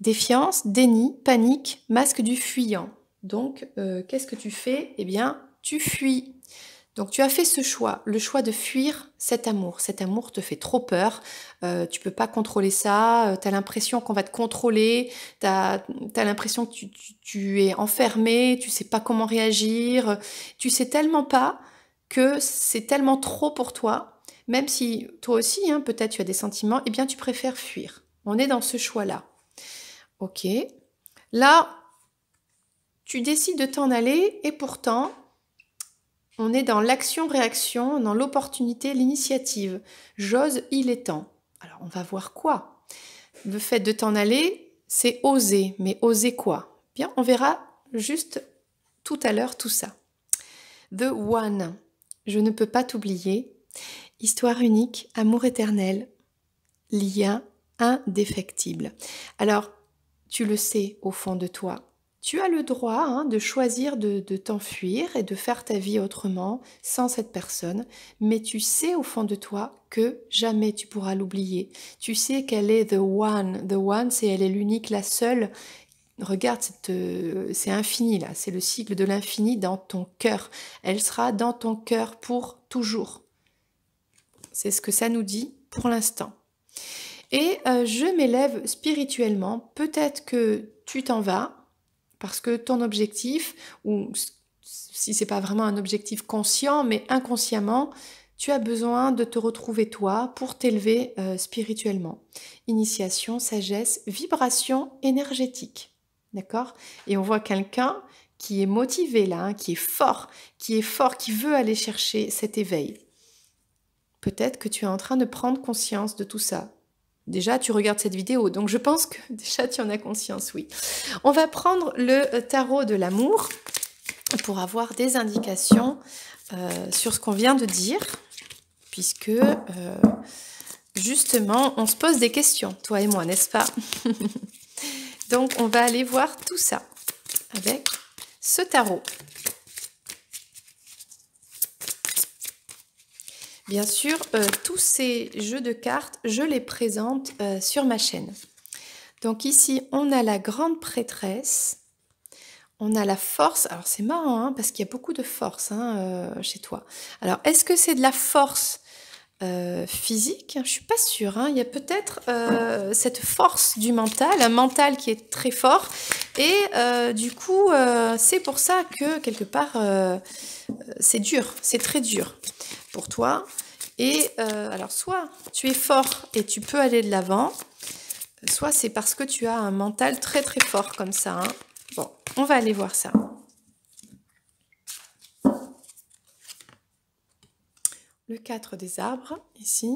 Défiance, déni, panique, masque du fuyant. Donc, qu'est-ce que tu fais? Eh bien, tu fuis. Donc tu as fait ce choix, le choix de fuir cet amour. Cet amour te fait trop peur, tu peux pas contrôler ça, tu as l'impression qu'on va te contrôler, tu as l'impression que tu es enfermé, tu sais pas comment réagir, tu sais tellement pas que c'est tellement trop pour toi, même si toi aussi, hein, peut-être tu as des sentiments, eh bien tu préfères fuir. On est dans ce choix-là. Ok. Là, tu décides de t'en aller et pourtant, on est dans l'action-réaction, dans l'opportunité, l'initiative. J'ose, il est temps. Alors, on va voir quoi. Le fait de t'en aller, c'est oser. Mais oser quoi? Bien, on verra juste tout à l'heure tout ça. The One. Je ne peux pas t'oublier. Histoire unique, amour éternel, lien indéfectible. Alors, tu le sais au fond de toi. Tu as le droit hein, de choisir de t'enfuir et de faire ta vie autrement sans cette personne, mais tu sais au fond de toi que jamais tu pourras l'oublier. Tu sais qu'elle est the one. The one, c'est elle est l'unique, la seule. Regarde, c'est infini là, c'est le cycle de l'infini dans ton cœur. Elle sera dans ton cœur pour toujours. C'est ce que ça nous dit pour l'instant. Et je m'élève spirituellement. Peut-être que tu t'en vas, parce que ton objectif, ou si c'est pas vraiment un objectif conscient, mais inconsciemment, tu as besoin de te retrouver toi pour t'élever spirituellement. Initiation, sagesse, vibration énergétique. d'accord? Et on voit quelqu'un qui est motivé là, hein, qui est fort, qui veut aller chercher cet éveil. Peut-être que tu es en train de prendre conscience de tout ça. Déjà, tu regardes cette vidéo, donc je pense que déjà tu en as conscience, oui. On va prendre le tarot de l'amour pour avoir des indications sur ce qu'on vient de dire, puisque justement, on se pose des questions, toi et moi, n'est-ce pas? Donc, on va aller voir tout ça avec ce tarot. Bien sûr, tous ces jeux de cartes, je les présente sur ma chaîne. Donc ici, on a la grande prêtresse, on a la force. Alors c'est marrant, hein, parce qu'il y a beaucoup de force chez toi. Alors, est-ce que c'est de la force physique? Je ne suis pas sûre. Hein. Il y a peut-être cette force du mental, un mental qui est très fort. Et du coup, c'est pour ça que quelque part, c'est dur, c'est très dur pour toi. Et alors, soit tu es fort et tu peux aller de l'avant, soit c'est parce que tu as un mental très très fort comme ça. Hein. Bon, on va aller voir ça. Le 4 des arbres, ici.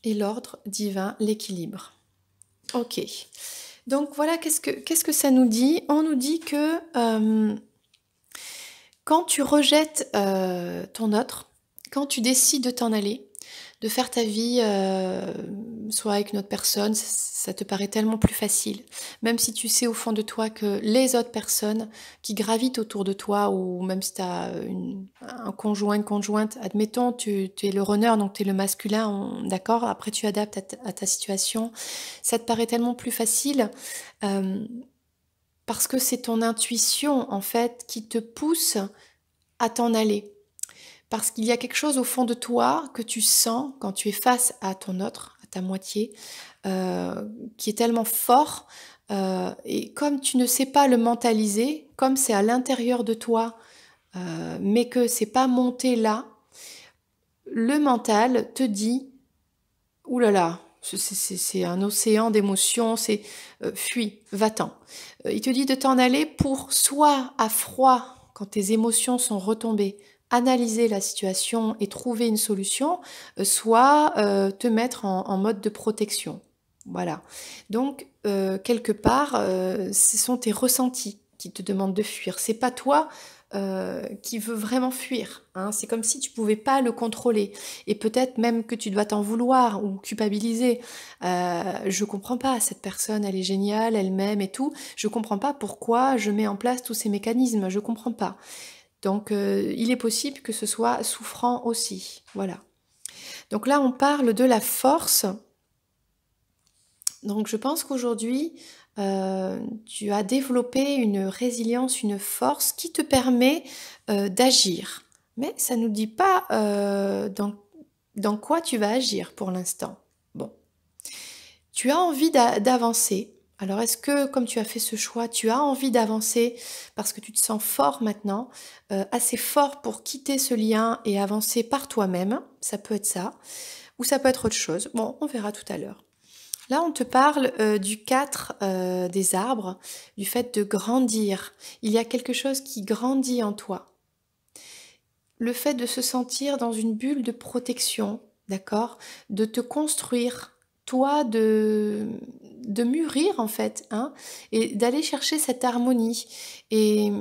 Et l'ordre divin, l'équilibre. Ok. Donc voilà, qu'est-ce que ça nous dit? On nous dit que quand tu rejettes ton autre, quand tu décides de t'en aller, de faire ta vie soit avec une autre personne, ça te paraît tellement plus facile. Même si tu sais au fond de toi que les autres personnes qui gravitent autour de toi, ou même si tu as un conjoint, une conjointe, admettons, tu es le runner, donc tu es le masculin, d'accord, après tu adaptes à ta situation, ça te paraît tellement plus facile parce que c'est ton intuition en fait qui te pousse à t'en aller. Parce qu'il y a quelque chose au fond de toi que tu sens quand tu es face à ton autre, à ta moitié, qui est tellement fort. Et comme tu ne sais pas le mentaliser, comme c'est à l'intérieur de toi, mais que c'est pas monté là, le mental te dit, ouh là là, c'est un océan d'émotions, c'est fuis, va-t'en. Il te dit de t'en aller pour soit à froid, quand tes émotions sont retombées, analyser la situation et trouver une solution, soit te mettre en mode de protection. Voilà. Donc, quelque part, ce sont tes ressentis qui te demandent de fuir. C'est pas toi qui veux vraiment fuir. Hein. C'est comme si tu pouvais pas le contrôler. Et peut-être même que tu dois t'en vouloir ou culpabiliser. Je comprends pas, cette personne, elle est géniale, elle m'aime et tout. Je comprends pas pourquoi je mets en place tous ces mécanismes. Je comprends pas. Donc, il est possible que ce soit souffrant aussi. Voilà. Donc là, on parle de la force. Donc, je pense qu'aujourd'hui, tu as développé une résilience, une force qui te permet d'agir. Mais ça ne nous dit pas dans quoi tu vas agir pour l'instant. Bon. Tu as envie d'avancer. Alors, est-ce que, comme tu as fait ce choix, tu as envie d'avancer parce que tu te sens fort maintenant, assez fort pour quitter ce lien et avancer par toi-même? Ça peut être ça. Ou ça peut être autre chose. Bon, on verra tout à l'heure. Là, on te parle du 4 des arbres, du fait de grandir. Il y a quelque chose qui grandit en toi. Le fait de se sentir dans une bulle de protection, d'accord? De te construire, toi, de mûrir en fait, hein? Et d'aller chercher cette harmonie. Et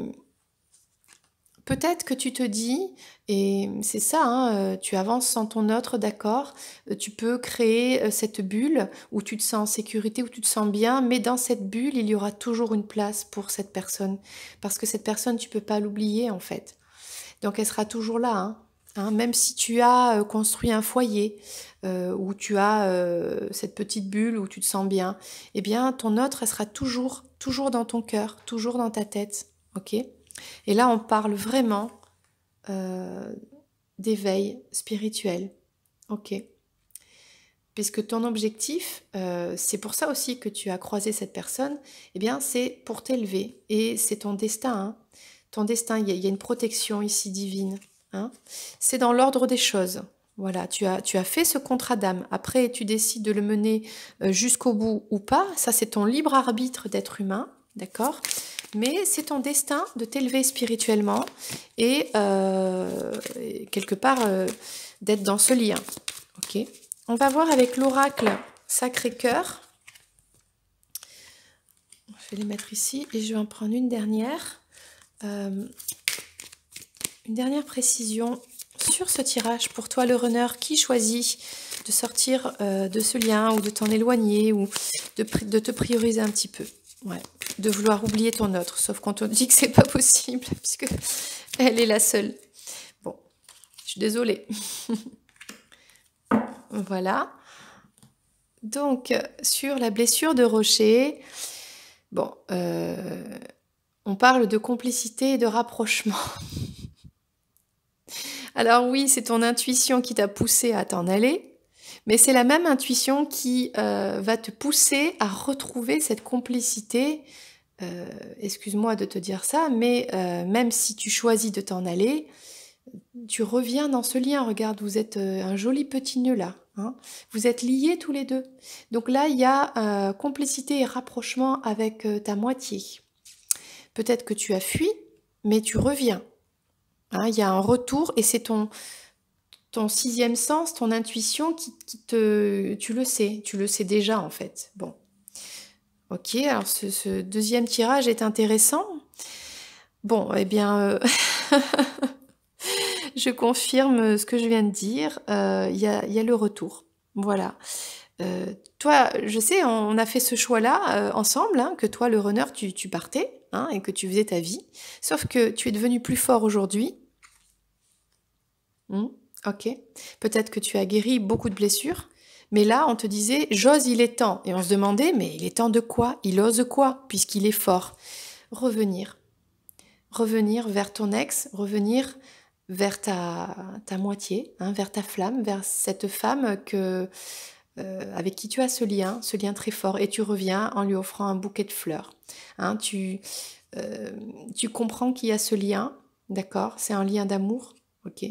peut-être que tu te dis, et c'est ça, hein, tu avances sans ton autre, d'accord, tu peux créer cette bulle où tu te sens en sécurité, où tu te sens bien, mais dans cette bulle, il y aura toujours une place pour cette personne. Parce que cette personne, tu peux pas l'oublier en fait. Donc elle sera toujours là, hein, même si tu as construit un foyer, où tu as cette petite bulle où tu te sens bien, eh bien ton autre, elle sera toujours, toujours dans ton cœur, toujours dans ta tête, ok? Et là, on parle vraiment d'éveil spirituel, ok? Puisque ton objectif, c'est pour ça aussi que tu as croisé cette personne, eh bien, c'est pour t'élever. Et c'est ton destin, hein. Ton destin, il y a une protection ici divine. Hein. C'est dans l'ordre des choses. Voilà, tu as fait ce contrat d'âme. Après, tu décides de le mener jusqu'au bout ou pas. Ça, c'est ton libre arbitre d'être humain, d'accord? Mais c'est ton destin de t'élever spirituellement et quelque part d'être dans ce lien. Ok. On va voir avec l'oracle Sacré-Cœur. Je vais les mettre ici et je vais en prendre une dernière. Une dernière précision sur ce tirage pour toi, le runner, qui choisit de sortir de ce lien ou de t'en éloigner ou de te prioriser un petit peu. Ouais, de vouloir oublier ton autre, sauf qu'on te dit que c'est pas possible puisque elle est la seule. Bon, je suis désolée. Voilà. Donc, sur la blessure de rocher, bon, on parle de complicité et de rapprochement. Alors oui, c'est ton intuition qui t'a poussé à t'en aller, mais c'est la même intuition qui va te pousser à retrouver cette complicité. Excuse-moi de te dire ça, mais même si tu choisis de t'en aller, tu reviens dans ce lien. Regarde, vous êtes un joli petit nœud là. Hein. Vous êtes liés tous les deux. Donc là, il y a complicité et rapprochement avec ta moitié. Peut-être que tu as fui, mais tu reviens. Hein, il y a un retour et c'est ton sixième sens, ton intuition qui te... Tu le sais déjà en fait. Bon. Ok, alors ce deuxième tirage est intéressant. Bon, eh bien, je confirme ce que je viens de dire. Il y a le retour. Voilà. Toi, je sais, on a fait ce choix-là ensemble, hein, que toi, le runner, tu partais hein, et que tu faisais ta vie. Sauf que tu es devenu plus fort aujourd'hui. Ok. Peut-être que tu as guéri beaucoup de blessures. Mais là, on te disait, j'ose, il est temps. Et on se demandait, mais il est temps de quoi? Il ose quoi? Puisqu'il est fort. Revenir. Revenir vers ton ex, revenir vers ta moitié, hein, vers ta flamme, vers cette femme avec qui tu as ce lien très fort. Et tu reviens en lui offrant un bouquet de fleurs. Hein, tu comprends qu'il y a ce lien, d'accord? C'est un lien d'amour, ok?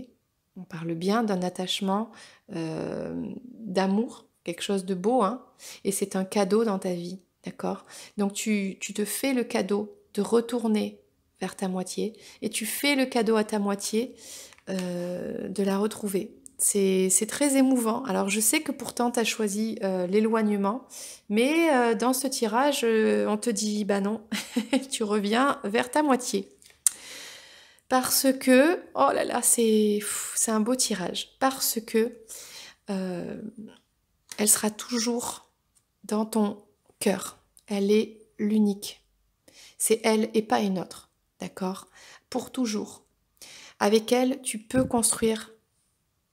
On parle bien d'un attachement d'amour, quelque chose de beau, hein, et c'est un cadeau dans ta vie, d'accord? Donc tu te fais le cadeau de retourner vers ta moitié, et tu fais le cadeau à ta moitié de la retrouver. C'est très émouvant. Alors je sais que pourtant tu as choisi l'éloignement, mais dans ce tirage, on te dit, bah non, tu reviens vers ta moitié. Parce que, oh là là, c'est un beau tirage. Parce que elle sera toujours dans ton cœur. Elle est l'unique. C'est elle et pas une autre. D'accord? Pour toujours. Avec elle, tu peux construire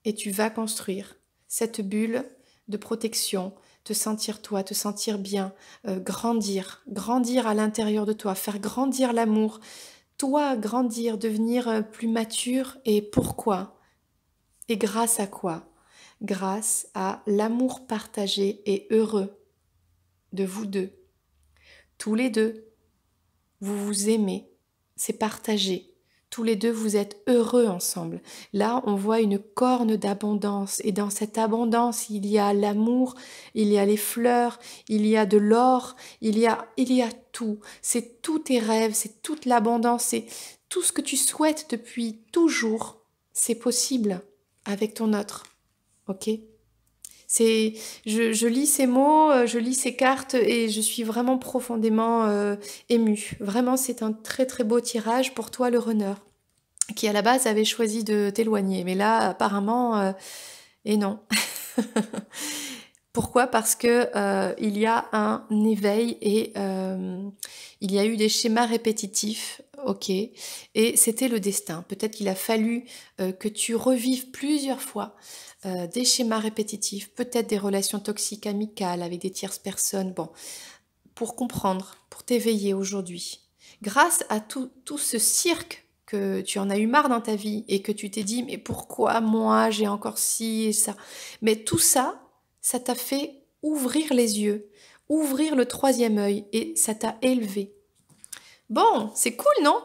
et tu vas construire cette bulle de protection, te sentir toi, te sentir bien, grandir à l'intérieur de toi, faire grandir l'amour, toi grandir, devenir plus mature. Et pourquoi? Et grâce à quoi? Grâce à l'amour partagé et heureux de vous deux. Tous les deux, vous vous aimez, c'est partagé. Tous les deux, vous êtes heureux ensemble. Là, on voit une corne d'abondance. Et dans cette abondance, il y a l'amour, il y a les fleurs, il y a de l'or, il y a tout. C'est tous tes rêves, c'est toute l'abondance, c'est tout ce que tu souhaites depuis toujours. C'est possible avec ton autre. Ok? Je lis ces mots, je lis ces cartes et je suis vraiment profondément émue. Vraiment, c'est un très très beau tirage pour toi, le runner, qui à la base avait choisi de t'éloigner. Mais là, apparemment, et non. Pourquoi? Parce que il y a un éveil et il y a eu des schémas répétitifs, ok, et c'était le destin. Peut-être qu'il a fallu que tu revives plusieurs fois des schémas répétitifs, peut-être des relations toxiques amicales avec des tierces personnes, bon, pour comprendre, pour t'éveiller aujourd'hui. Grâce à tout ce cirque que tu en as eu marre dans ta vie et que tu t'es dit, mais pourquoi moi j'ai encore ci et ça? Mais tout ça, ça t'a fait ouvrir les yeux, ouvrir le troisième œil et ça t'a élevé. Bon, c'est cool, non?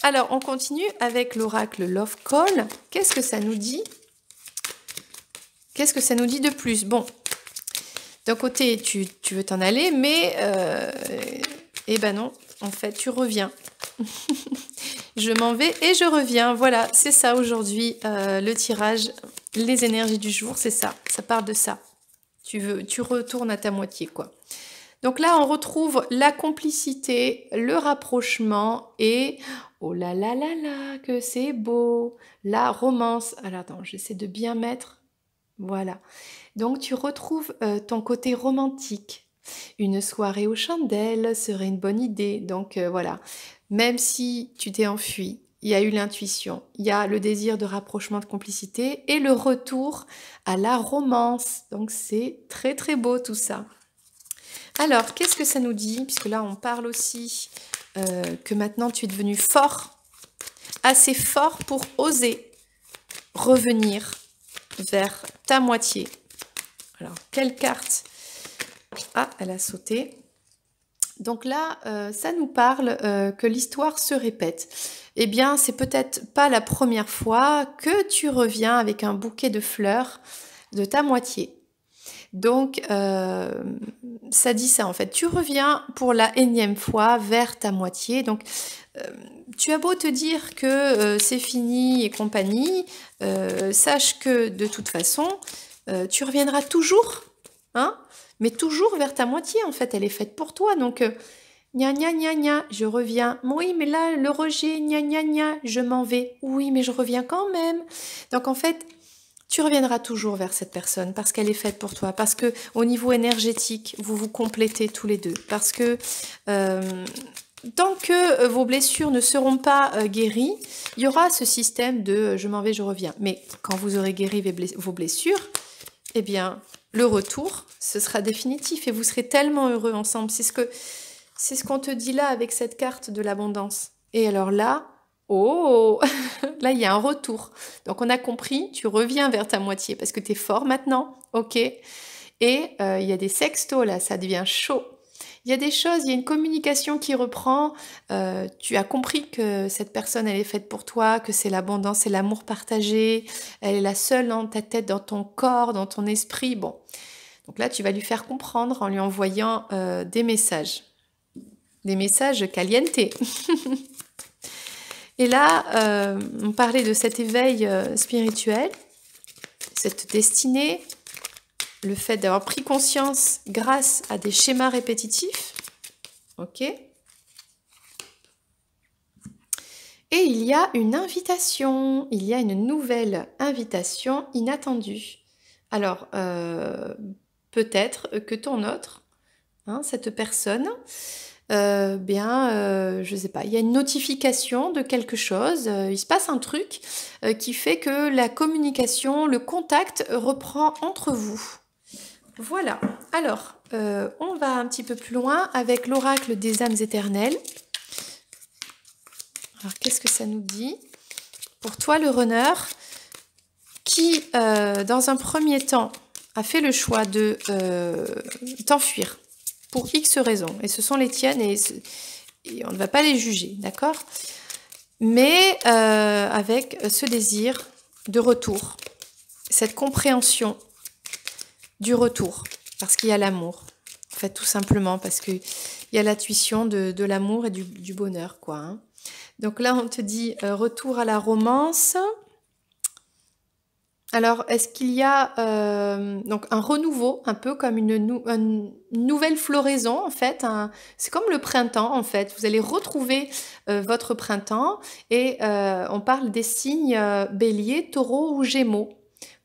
Alors, on continue avec l'oracle Love Call. Qu'est-ce que ça nous dit? Qu'est-ce que ça nous dit de plus? Bon, d'un côté, tu veux t'en aller, mais eh ben non, en fait, tu reviens. Je m'en vais et je reviens. Voilà, c'est ça aujourd'hui, le tirage, les énergies du jour, c'est ça. Ça parle de ça. Tu retournes à ta moitié, quoi. Donc là, on retrouve la complicité, le rapprochement et... Oh là là là là, que c'est beau! La romance. Alors attends, j'essaie de bien mettre... Voilà. Donc tu retrouves ton côté romantique. Une soirée aux chandelles serait une bonne idée. Donc voilà. Même si tu t'es enfui, il y a eu l'intuition, il y a le désir de rapprochement, de complicité et le retour à la romance. Donc c'est très très beau tout ça. Alors, qu'est-ce que ça nous dit? Puisque là, on parle aussi que maintenant tu es devenu fort, assez fort pour oser revenir vers ta moitié. Alors, quelle carte? Ah, elle a sauté. Donc là, ça nous parle que l'histoire se répète. Eh bien, c'est peut-être pas la première fois que tu reviens avec un bouquet de fleurs de ta moitié. Donc, ça dit ça en fait. Tu reviens pour la énième fois vers ta moitié. Donc, tu as beau te dire que c'est fini et compagnie, sache que de toute façon, tu reviendras toujours, hein, mais toujours vers ta moitié en fait. Elle est faite pour toi. Donc, gna gna gna gna, je reviens. Oui, mais là, le rejet, gna gna gna, je m'en vais. Oui, mais je reviens quand même. Donc, en fait, tu reviendras toujours vers cette personne parce qu'elle est faite pour toi, parce que au niveau énergétique, vous vous complétez tous les deux, parce que tant que vos blessures ne seront pas guéries, il y aura ce système de je m'en vais, je reviens. Mais quand vous aurez guéri vos blessures, eh bien, le retour, ce sera définitif et vous serez tellement heureux ensemble. C'est ce qu'on te dit là avec cette carte de l'abondance. Et alors là, oh, là, il y a un retour. Donc, on a compris, tu reviens vers ta moitié parce que tu es fort maintenant, ok. Et il y a des sextos, là, ça devient chaud. Il y a des choses, il y a une communication qui reprend. Tu as compris que cette personne, elle est faite pour toi, que c'est l'abondance, c'est l'amour partagé. Elle est la seule dans ta tête, dans ton corps, dans ton esprit. Bon, donc là, tu vas lui faire comprendre en lui envoyant des messages. Des messages caliente. Et là, on parlait de cet éveil spirituel, cette destinée, le fait d'avoir pris conscience grâce à des schémas répétitifs. Ok. Et il y a une invitation, il y a une nouvelle invitation inattendue. Alors, peut-être que ton autre, hein, cette personne, je sais pas, il y a une notification de quelque chose, il se passe un truc qui fait que la communication, le contact reprend entre vous. Voilà, alors on va un petit peu plus loin avec l'oracle des âmes éternelles. Alors qu'est-ce que ça nous dit? Pour toi le runner qui dans un premier temps a fait le choix de t'enfuir pour X raisons, et ce sont les tiennes et on ne va pas les juger, d'accord? Mais avec ce désir de retour, cette compréhension du retour, parce qu'il y a l'amour, en fait, tout simplement, parce qu'il y a l'intuition de l'amour et du bonheur, quoi. Hein. Donc là, on te dit retour à la romance. Alors, est-ce qu'il y a donc un renouveau, un peu comme une nouvelle floraison, en fait. C'est comme le printemps, en fait. Vous allez retrouver votre printemps et on parle des signes bélier, taureau ou gémeaux.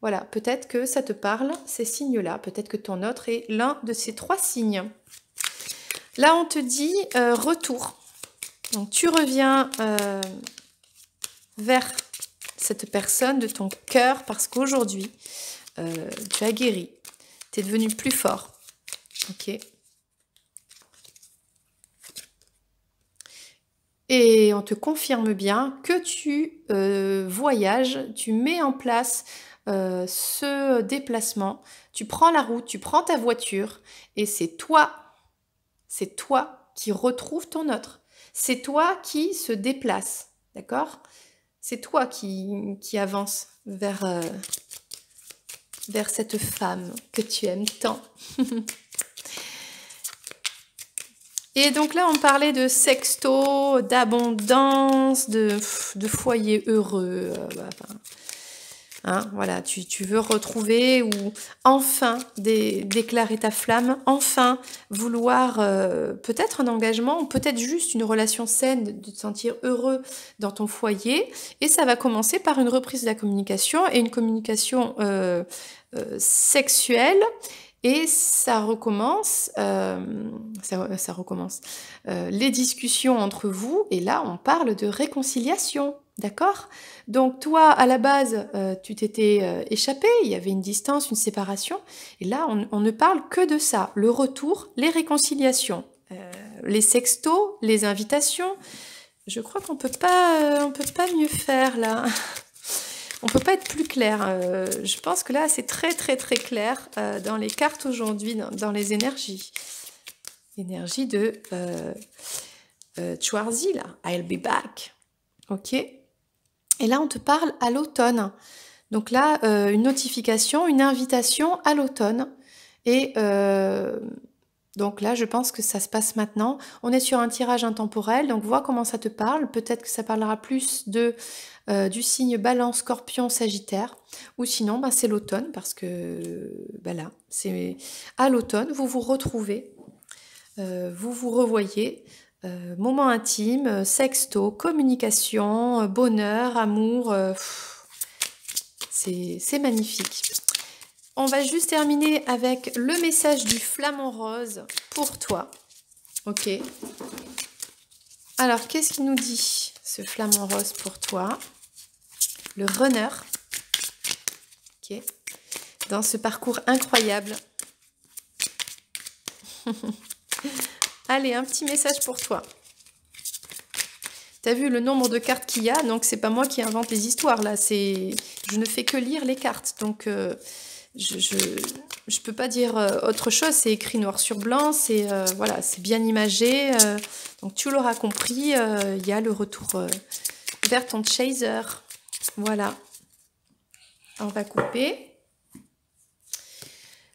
Voilà, peut-être que ça te parle, ces signes-là. Peut-être que ton autre est l'un de ces trois signes. Là, on te dit retour. Donc, tu reviens vers cette personne de ton cœur parce qu'aujourd'hui, tu as guéri. Tu es devenu plus fort. Ok. Et on te confirme bien que tu voyages, tu mets en place ce déplacement, tu prends la route, tu prends ta voiture et c'est toi qui retrouves ton autre. C'est toi qui se déplace, d'accord? C'est toi qui avance vers vers cette femme que tu aimes tant. Et donc là, on parlait de sexto, d'abondance, de foyer heureux. Voilà, tu veux retrouver ou enfin déclarer ta flamme, enfin vouloir peut-être un engagement, ou peut-être juste une relation saine, de te sentir heureux dans ton foyer. Et ça va commencer par une reprise de la communication et une communication sexuelle. Et ça recommence, les discussions entre vous, et là on parle de réconciliation, d'accord? Donc toi, à la base, tu t'étais échappé, il y avait une distance, une séparation, et là on ne parle que de ça, le retour, les réconciliations, les sextos, les invitations. Je crois qu'on peut pas mieux faire là. On peut pas être plus clair. Je pense que là, c'est très très très clair dans les cartes aujourd'hui, dans les énergies. L'énergie de Schwarzy, là. I'll be back. Ok. Et là, on te parle à l'automne. Donc là, une notification, une invitation à l'automne. Et donc là, je pense que ça se passe maintenant. On est sur un tirage intemporel, donc vois comment ça te parle. Peut-être que ça parlera plus du signe Balance, Scorpion, Sagittaire. Ou sinon, bah, c'est l'automne, parce que bah là, c'est à l'automne, vous vous retrouvez, vous vous revoyez. Moment intime, sexto, communication, bonheur, amour. C'est magnifique. On va juste terminer avec le message du flamant rose pour toi. Ok. Alors, qu'est-ce qu'il nous dit, ce flamant rose pour toi? Le runner. Ok. Dans ce parcours incroyable. Allez, un petit message pour toi. T'as vu le nombre de cartes qu'il y a, donc c'est pas moi qui invente les histoires là. Je ne fais que lire les cartes, donc je peux pas dire autre chose. C'est écrit noir sur blanc, c'est voilà, c'est bien imagé. Donc tu l'auras compris, il y a le retour vers ton chaser. Voilà. On va couper.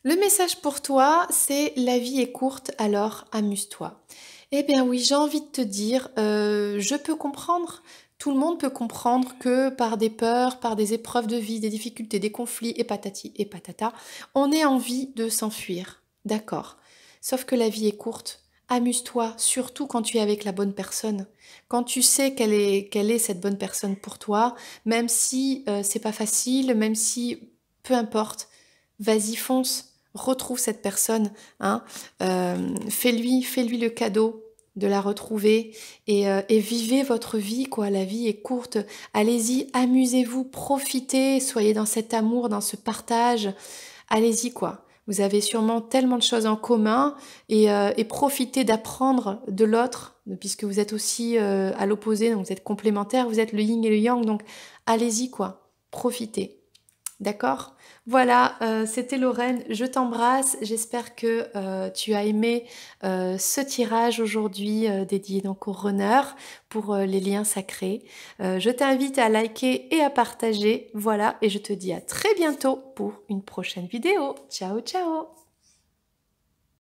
Le message pour toi, c'est la vie est courte, alors amuse-toi. Eh bien oui, j'ai envie de te dire, je peux comprendre, tout le monde peut comprendre que par des peurs, par des épreuves de vie, des difficultés, des conflits, et patati et patata, on ait envie de s'enfuir. D'accord. Sauf que la vie est courte. Amuse-toi, surtout quand tu es avec la bonne personne. Quand tu sais quelle est cette bonne personne pour toi, même si c'est pas facile, même si peu importe, vas-y, fonce. Retrouve cette personne, hein. Fais-lui le cadeau de la retrouver et vivez votre vie, quoi. La vie est courte. Allez-y, amusez-vous, profitez, soyez dans cet amour, dans ce partage. Allez-y, quoi. Vous avez sûrement tellement de choses en commun et profitez d'apprendre de l'autre, puisque vous êtes aussi à l'opposé, donc vous êtes complémentaires, vous êtes le yin et le yang, donc allez-y, quoi. Profitez. D'accord? Voilà, c'était Lorraine, je t'embrasse, j'espère que tu as aimé ce tirage aujourd'hui dédié donc au runner pour les liens sacrés. Je t'invite à liker et à partager, voilà, et je te dis à très bientôt pour une prochaine vidéo. Ciao, ciao!